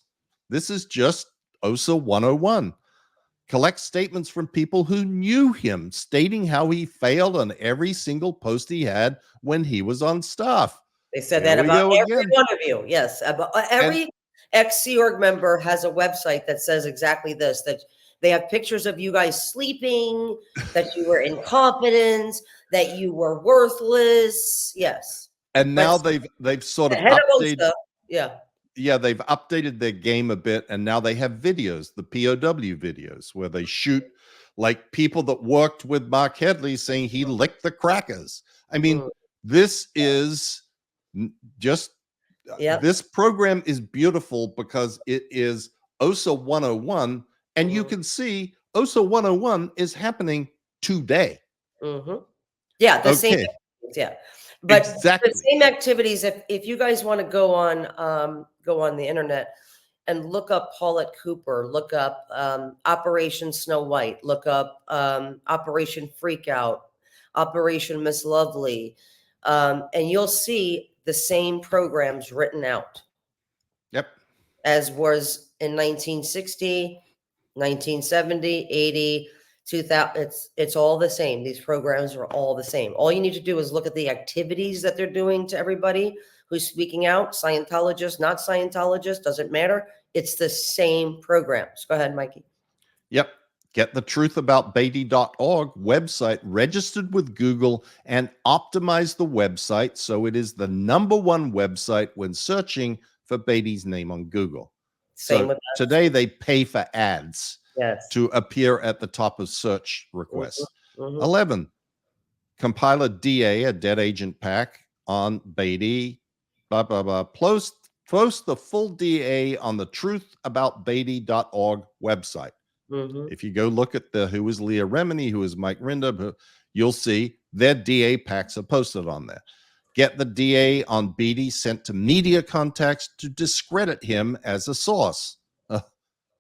just OSA 101. Collect statements from people who knew him, stating how he failed on every single post he had when he was on staff. They said There that we about go every again. one of you. Yes. About And every ex-Sea Org member has a website that says exactly this, that they have pictures of you guys sleeping, that you were incompetent, that you were worthless. Yes. and But now they've sort the of head of updated. OSA, yeah. Yeah, they've updated their game a bit, and now they have videos, the POW videos, where they shoot like people that worked with Mark Headley saying he licked the crackers. I mean, Mm, this is just yep. this program is beautiful because it is OSA 101, and you Mm, can see OSA 101 is happening today. mhm. Yeah, the same Okay, activities, yeah. But the exactly. same activities, if you guys want to go on the internet and look up Paulette Cooper, look up Operation Snow White, look up Operation Freakout, Operation Miss Lovely, and you'll see the same programs written out Yep. as was in 1960, 1970, 80, 2000. It's all the same. These programs are all the same. All you need to do is look at the activities that they're doing to everybody who's speaking out, Scientologists, not Scientologists, doesn't matter. It's the same programs. Go ahead, Mikey. Yep. Get the truthaboutbeatty.org website registered with Google and optimize the website so it is the #1 website when searching for Beatty's name on Google. Same So with us. today they pay for ads Yes. to appear at the top of search Mhm, requests. mhm, 11, compile a DA, a dead agent pack on Beatty, blah, blah, blah. Post the full DA on the truthaboutbeatty.org website. mhm. If you go look at the who is Leah Remini, who is Mike Rinder, you'll see their DA packs are posted on there. Get the DA on Beatty sent to media contacts to discredit him as a source.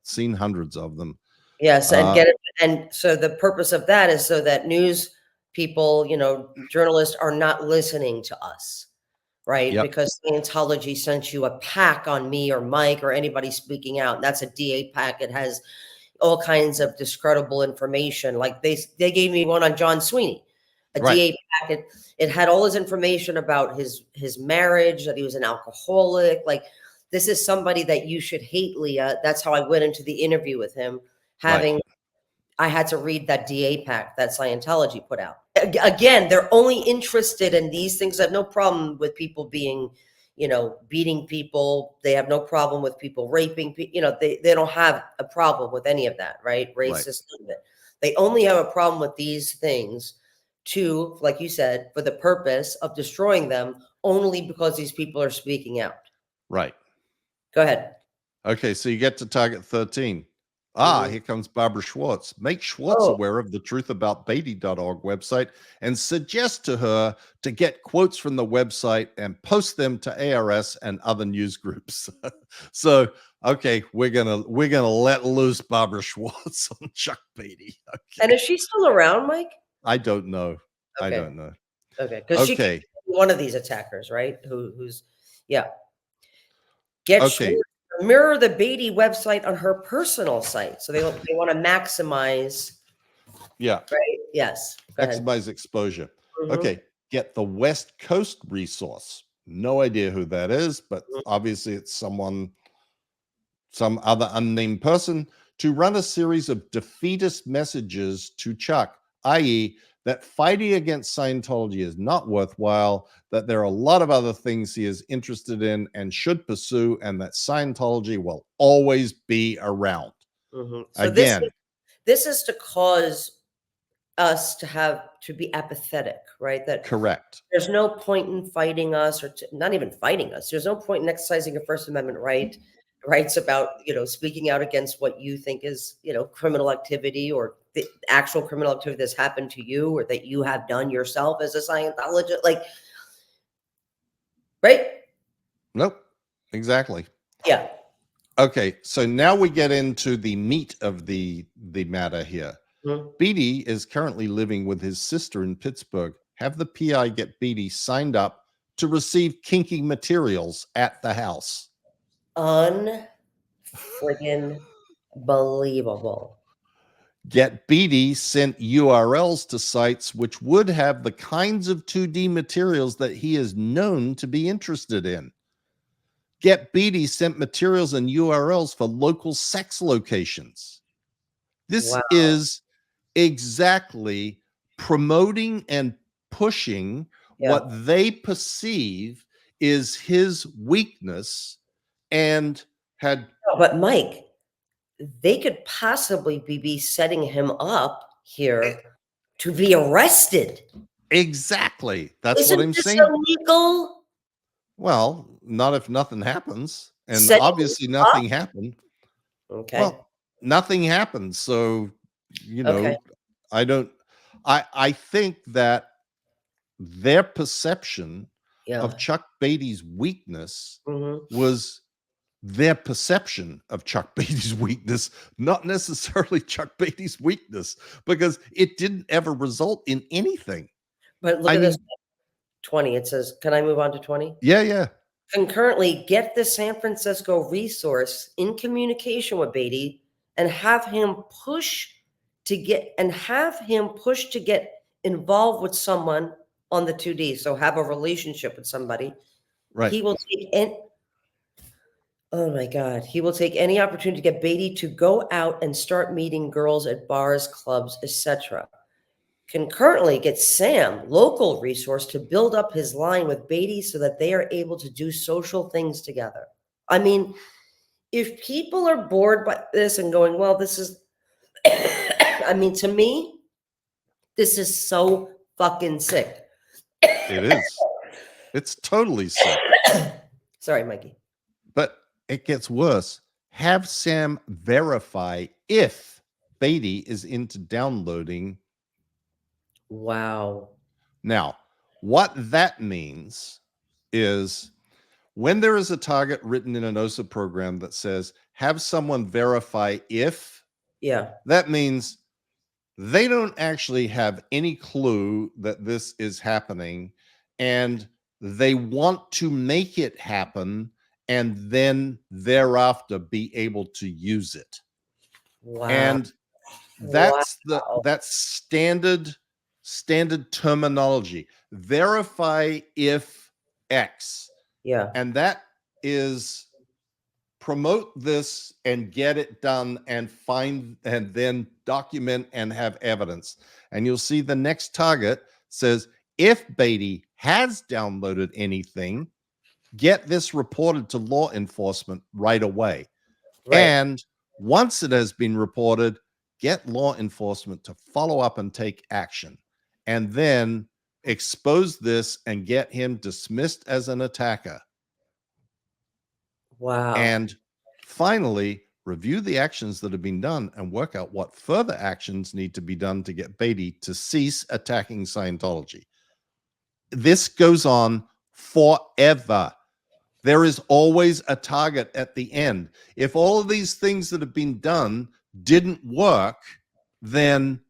Seen hundreds of them. Yes, and Uh, get it. And so the purpose of that is so that news people, journalists are not listening to us. Right? yep, Because Scientology sent you a pack on me or Mike or anybody speaking out. That's a DA pack. It has all kinds of discreditable information. Like they gave me one on John Sweeney, a right, DA packet. It had all his information about his marriage, that he was an alcoholic. Like this is somebody that you should hate, Leah. That's how I went into the interview with him, right, having I had to read that DA pack that Scientology put out. Again, they're only interested in these things. I have no problem with people being, beating people. They have no problem with people raping people. They don't have a problem with any of that, right? right, Racist, none of it. They only have a problem with these things to, like you said, for the purpose of destroying them only because these people are speaking out. right. Go ahead. Okay, so you get to target 13. Here comes Barbara Schwartz. Make Schwartz Oh, aware of the truthaboutbeatty.org website and suggest to her to get quotes from the website and post them to ARS and other news groups. So, okay, we're gonna let loose Barbara Schwartz on Chuck Beatty. and Okay. is she still around, Mike? I don't know. I Okay. don't know. Okay, because she could Okay. be one of these attackers, right? Who's yeah. Get Okay. Schwartz to mirror the Beatty website on her personal site. So they want to maximize, Yeah. right? Yes. Go ahead. Maximize exposure. Mhm, Okay. Get the West Coast resource. No idea who that is, but mhm. obviously it's some other unnamed person, to run a series of defeatist messages to Chuck, i.e., that fighting against Scientology is not worthwhile, that there are a lot of other things he is interested in and should pursue, and that Scientology will always be around. So Again, this is to cause us to be apathetic, right? That correct. there's no point in fighting us, or not even fighting us. There's no point in exercising your First Amendment rights about, speaking out against what you think is, criminal activity, or the actual criminal activity that's happened to you or that you have done yourself as a Scientologist, right? Nope. Exactly. Yeah. Okay, so now we get into the meat of the matter here. Mhm. Beatty is currently living with his sister in Pittsburgh. Have the PI get Beatty signed up to receive kinky materials at the house. Unfriggin' believable. Get Beatty sent URLs to sites which would have the kinds of 2D materials that he is known to be interested in. Get Beatty sent materials and URLs for local sex locations. This Wow. is exactly promoting and pushing Yeah. what they perceive is his weakness, and had No, but Mike, they could possibly be setting him up here to be arrested. exactly, that's what Isn't I'm this saying. illegal? Well, not if nothing happens, and Setting him obviously up? nothing happened. Okay. Well, nothing happened, so Okay. I don't. I think that their perception Yeah. of Chuck Beatty's weakness Mhm. was their perception of Chuck Beatty's weakness, not necessarily Chuck Beatty's weakness, because it didn't ever result in anything. But look I at this, mean, 20. It says, can I move on to 20? yeah. Concurrently, get the San Francisco resource in communication with Beatty and have him push to get involved with someone on the 2D. So have a relationship with somebody. Right. He will take Oh my God. He will take any opportunity to get Beatty to go out and start meeting girls at bars, clubs, etc. Concurrently, get Sam, local resource, to build up his line with Beatty so that they are able to do social things together. I mean, if people are bored by this and going, well, this is, I mean, to me, this is so fucking sick. It is. It's totally sick. Sorry, Mikey. But it gets worse. Have Sam verify if Beatty is into downloading. Wow. Now, what that means is, when there is a target written in an OSA program that says, have someone verify if, Yeah. that means they don't actually have any clue that this is happening, and they want to make it happen and then thereafter be able to use it. Wow. And Wow. that's standard terminology. Verify if X. Yeah. And that is promote this and get it done and find and then document and have evidence. And you'll see the next target says, if Beatty has downloaded anything, get this reported to law enforcement right away. Right. And once it has been reported, get law enforcement to follow up and take action, and then expose this and get him dismissed as an attacker. Wow. And finally, review the actions that have been done, and work out what further actions need to be done to get Beatty to cease attacking Scientology. This goes on forever. There is always a target at the end. If all of these things that have been done didn't work, then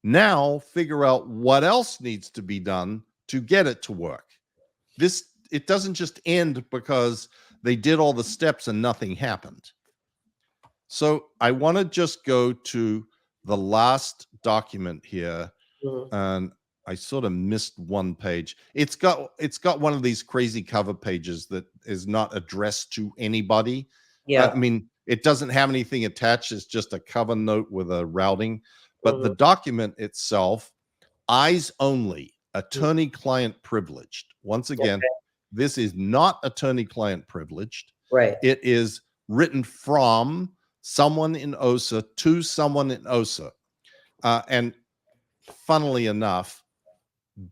now figure out what else needs to be done to get it to work. It doesn't just end because they did all the steps and nothing happened. So I want to just go to the last document here, and I sort of missed one page. It's got one of these crazy cover pages that is not addressed to anybody. Yeah. I mean, it doesn't have anything attached. It's just a cover note with a routing. But the document itself, eyes only, attorney-client privileged. Once again, this is not attorney-client privileged. Right. It is written from someone in OSA to someone in OSA. And funnily enough,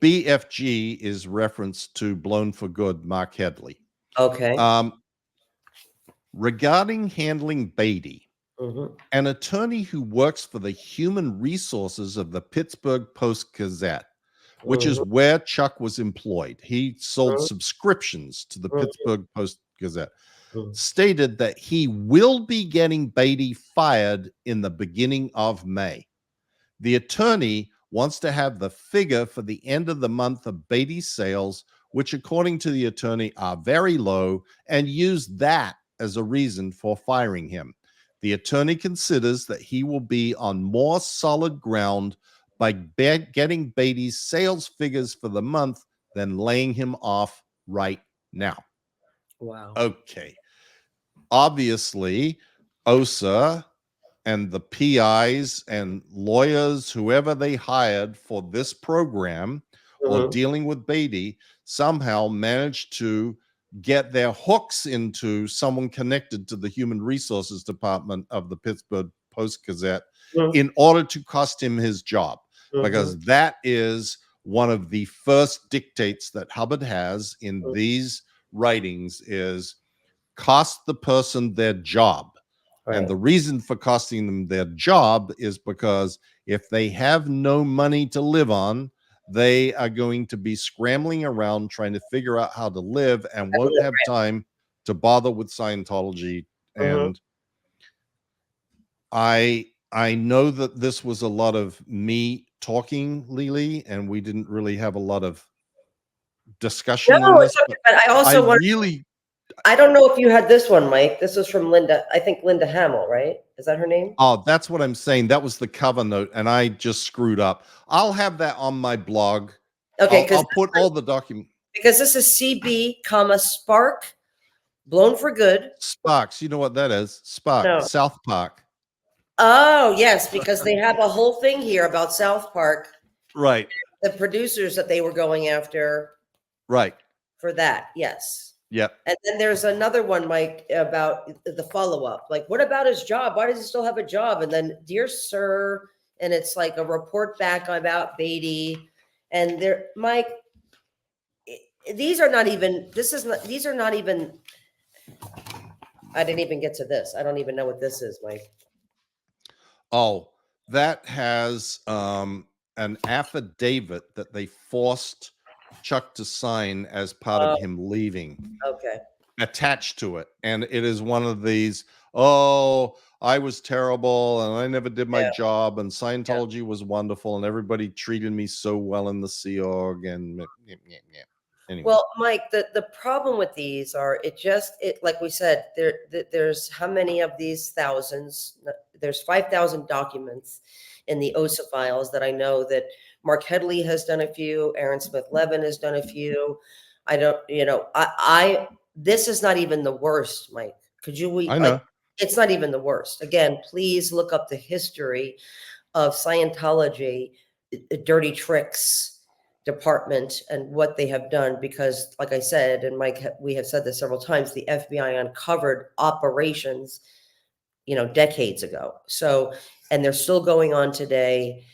BFG is referenced to Blown for Good, Mark Headley. Okay. Regarding handling Beatty, an attorney who works for the human resources of the Pittsburgh Post-Gazette, which is where Chuck was employed. He sold subscriptions to the Pittsburgh Post-Gazette, stated that he will be getting Beatty fired in the beginning of May. The attorney wants to have the figure for the end of the month of Beatty's sales, which according to the attorney are very low, and use that as a reason for firing him. The attorney considers that he will be on more solid ground by getting Beatty's sales figures for the month than laying him off right now. Wow. Okay. Obviously, OSA and the PIs and lawyers, whoever they hired for this program or dealing with Beatty, somehow managed to get their hooks into someone connected to the human resources department of the Pittsburgh Post-Gazette in order to cost him his job, because that is one of the first dictates that Hubbard has in these writings is cost the person their job. Right. And the reason for costing them their job is because if they have no money to live on, they are going to be scrambling around trying to figure out how to live and won't have time to bother with Scientology. And I know that this was a lot of me talking, Lily, and we didn't really have a lot of discussion on this. Okay, but I also I don't know if you had this one, Mike. This was from Linda. I think Linda Hamill, right? Is that her name? Oh, that's what I'm saying. That was the cover note, and I just screwed up. I'll have that on my blog. Okay, I'll put all the document. Because this is CB, Spark, Blown for Good. Sparks. You know what that is? Spark. No. South Park. Oh, yes, because they have a whole thing here about South Park. Right. The producers that they were going after. Right. For that, yes. Yep. And then there's another one, Mike, about the follow-up. Like, what about his job? Why does he still have a job? And then, dear sir, and it's like a report back about Beatty. And there, Mike, these are not even, these are not even, I didn't even get to this. I don't even know what this is, Mike. Oh, that has an affidavit that they forced Chuck to sign as part of him leaving. Okay. Attached to it. And it is one of these, oh, I was terrible and I never did my job and Scientology was wonderful and everybody treated me so well in the Sea Org and anyway. Well, Mike, the problem with these are like we said, there's how many of these thousands? There's 5,000 documents in the OSA files that I know that Mark Headley has done a few, Aaron Smith-Levin has done a few. I don't, this is not even the worst, Mike. Could you, I know. It's not even the worst. Again, please look up the history of Scientology, dirty tricks department and what they have done, because like I said, and Mike, we have said this several times, the FBI uncovered operations, decades ago. So, and they're still going on today.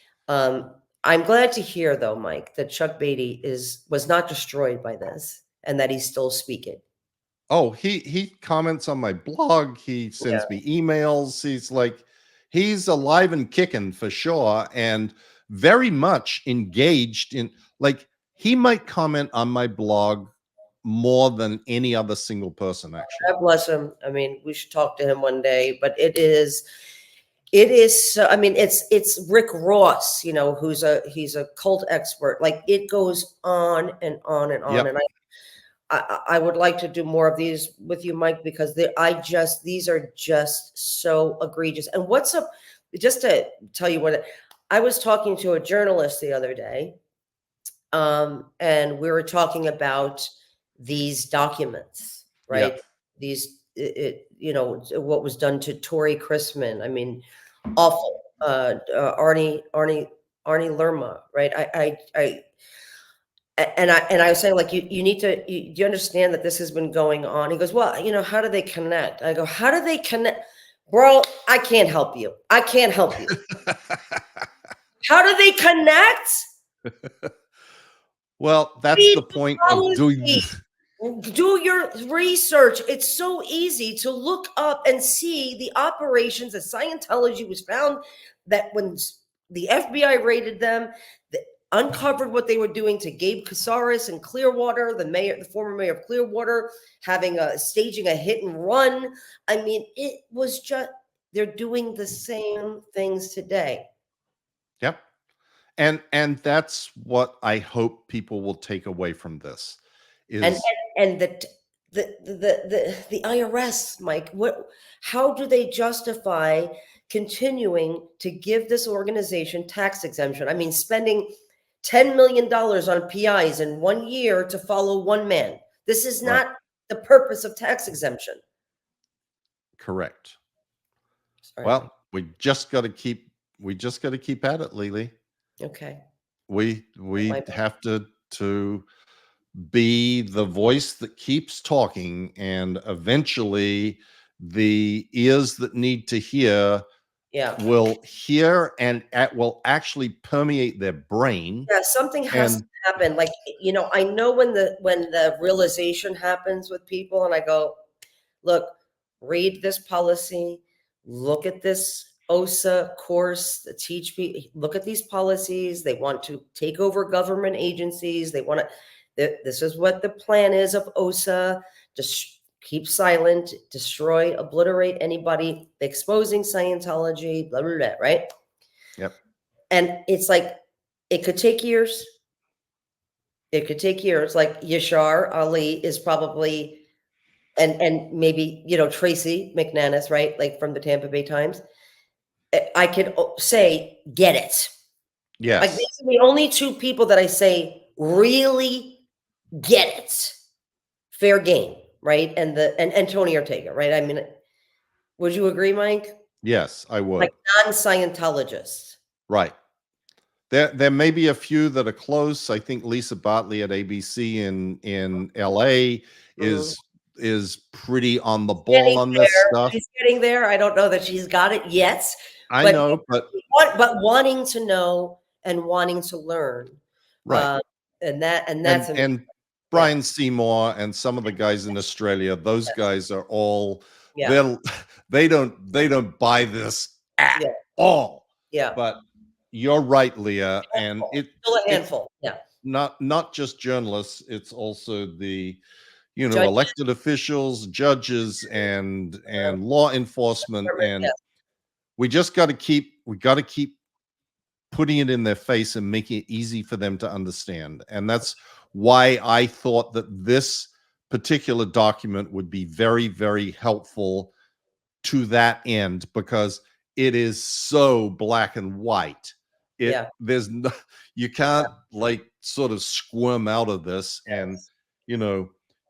I'm glad to hear though, Mike, that Chuck Beatty was not destroyed by this and that he's still speaking. Oh, he comments on my blog. He Yeah. sends me emails. He's alive and kicking for sure, and very much engaged in, like, he might comment on my blog more than any other single person, actually. God bless him. I mean, we should talk to him one day, but so, I mean, it's Rick Ross, he's a cult expert. Like, it goes on and on and on. Yep. And I would like to do more of these with you, Mike, because these are just so egregious. And what's up, just to tell you what, I was talking to a journalist the other day, and we were talking about these documents, right? Yep. What was done to Tori Chrisman. I mean, awful. Arnie Lerma, right? And I was saying, like, you need to, do you understand that this has been going on? He goes, well, how do they connect? I go, how do they connect? Bro, I can't help you. I can't help you. How do they connect? Well, that's Read the point of doing policy. this. Do your research. It's so easy to look up and see the operations that Scientology was found, that when the FBI raided them, uncovered what they were doing to Gabe Casares in Clearwater, the former mayor of Clearwater, staging a hit and run. I mean, it was just, they're doing the same things today. Yep. And that's what I hope people will take away from this And is the IRS, Mike, how do they justify continuing to give this organization tax exemption? I mean, spending $10 million on PIs in 1 year to follow one man. This is right. not the purpose of tax exemption. Correct. Sorry, Mike. Well, we just got to keep at it, Lily. Okay. We My- have to be the voice that keeps talking, and eventually the ears that need to hear Yeah. will hear, and will actually permeate their brain. Yeah, something has to And happen. Like, I know when the realization happens with people, and I go, look, read this policy, look at this OSA course that teach people, look at these policies. They want to take over government agencies. They want to, this is what the plan is of OSA. Just keep silent, destroy, obliterate anybody exposing Scientology, blah, blah, blah, right? yep. And it's like, it could take years. It could take years. Like, Yashar Ali is probably, and maybe, Tracy McManus, right? Like, from the Tampa Bay Times. I could say, get it. Like, Yes. these are the only two people that I say really get it. Fair game, right? And Tony Ortega, right? I mean, would you agree, Mike? Yes, I would. Like, non-Scientologists. Right. There may be a few that are close. I think Lisa Bartley at ABC in LA is pretty on the ball on this stuff. She's getting there. I don't know that she's got it yet, I but know, but wanting to know and wanting to learn, right. and that's And Brian Seymour and some of the guys in Australia, those guys are all yeah, they don't buy this at yeah, all. yeah. But you're right, Leah, and Still a it's handful. Yeah, not just journalists, it's also the Judge, elected officials, judges, and law enforcement, and yes, we got to keep putting it in their face and making it easy for them to understand. And that's why I thought that this particular document would be very, very helpful to that end, because it is so black and white. yeah, There's no, you can't like sort of squirm out of this. And yes,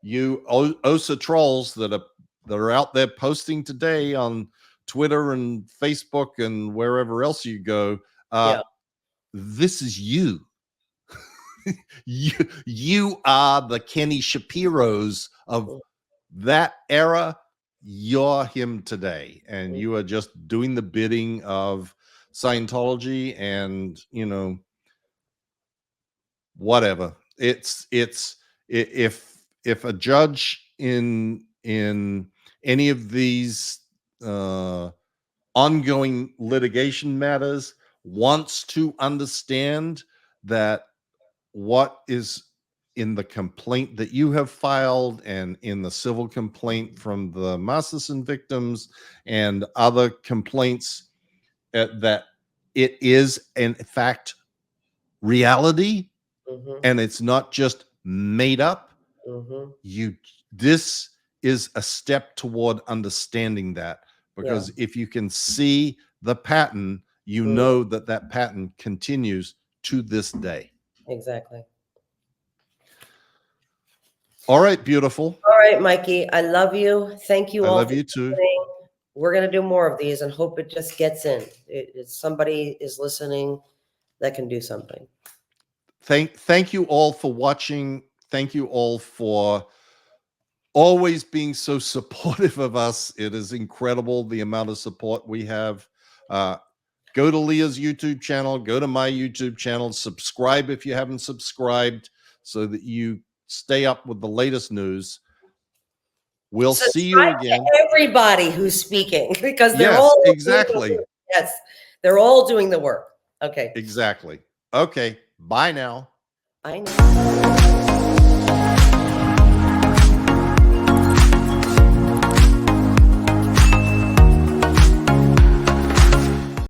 you OSA trolls that are out there posting today on Twitter and Facebook and wherever else you go, yeah, this is you. You are the Kenny Shapiros of that era. You're him today, and you are just doing the bidding of Scientology, and whatever. If a judge in in any of these ongoing litigation matters wants to understand that what is in the complaint that you have filed and in the civil complaint from the Masterson victims and other complaints, that it is in fact reality Mhm. and it's not just made up. Mhm. This is a step toward understanding that, Yeah. because if you can see the pattern, you Mhm. know that that pattern continues to this day. Exactly. All right, beautiful. All right, Mikey, I love you. Thank you I all love for you too. listening. We're going to do more of these and hope it just gets in. Somebody is listening that can do something. Thank you all for watching. Thank you all for always being so supportive of us. It is incredible the amount of support we have. Go to Leah's YouTube channel, go to my YouTube channel, subscribe if you haven't subscribed so that you stay up with the latest news. We'll see you Subscribe again. to everybody who's speaking because they're Yes, all exactly. yes, they're all doing the work. Okay. Exactly. Okay. Bye now. I know.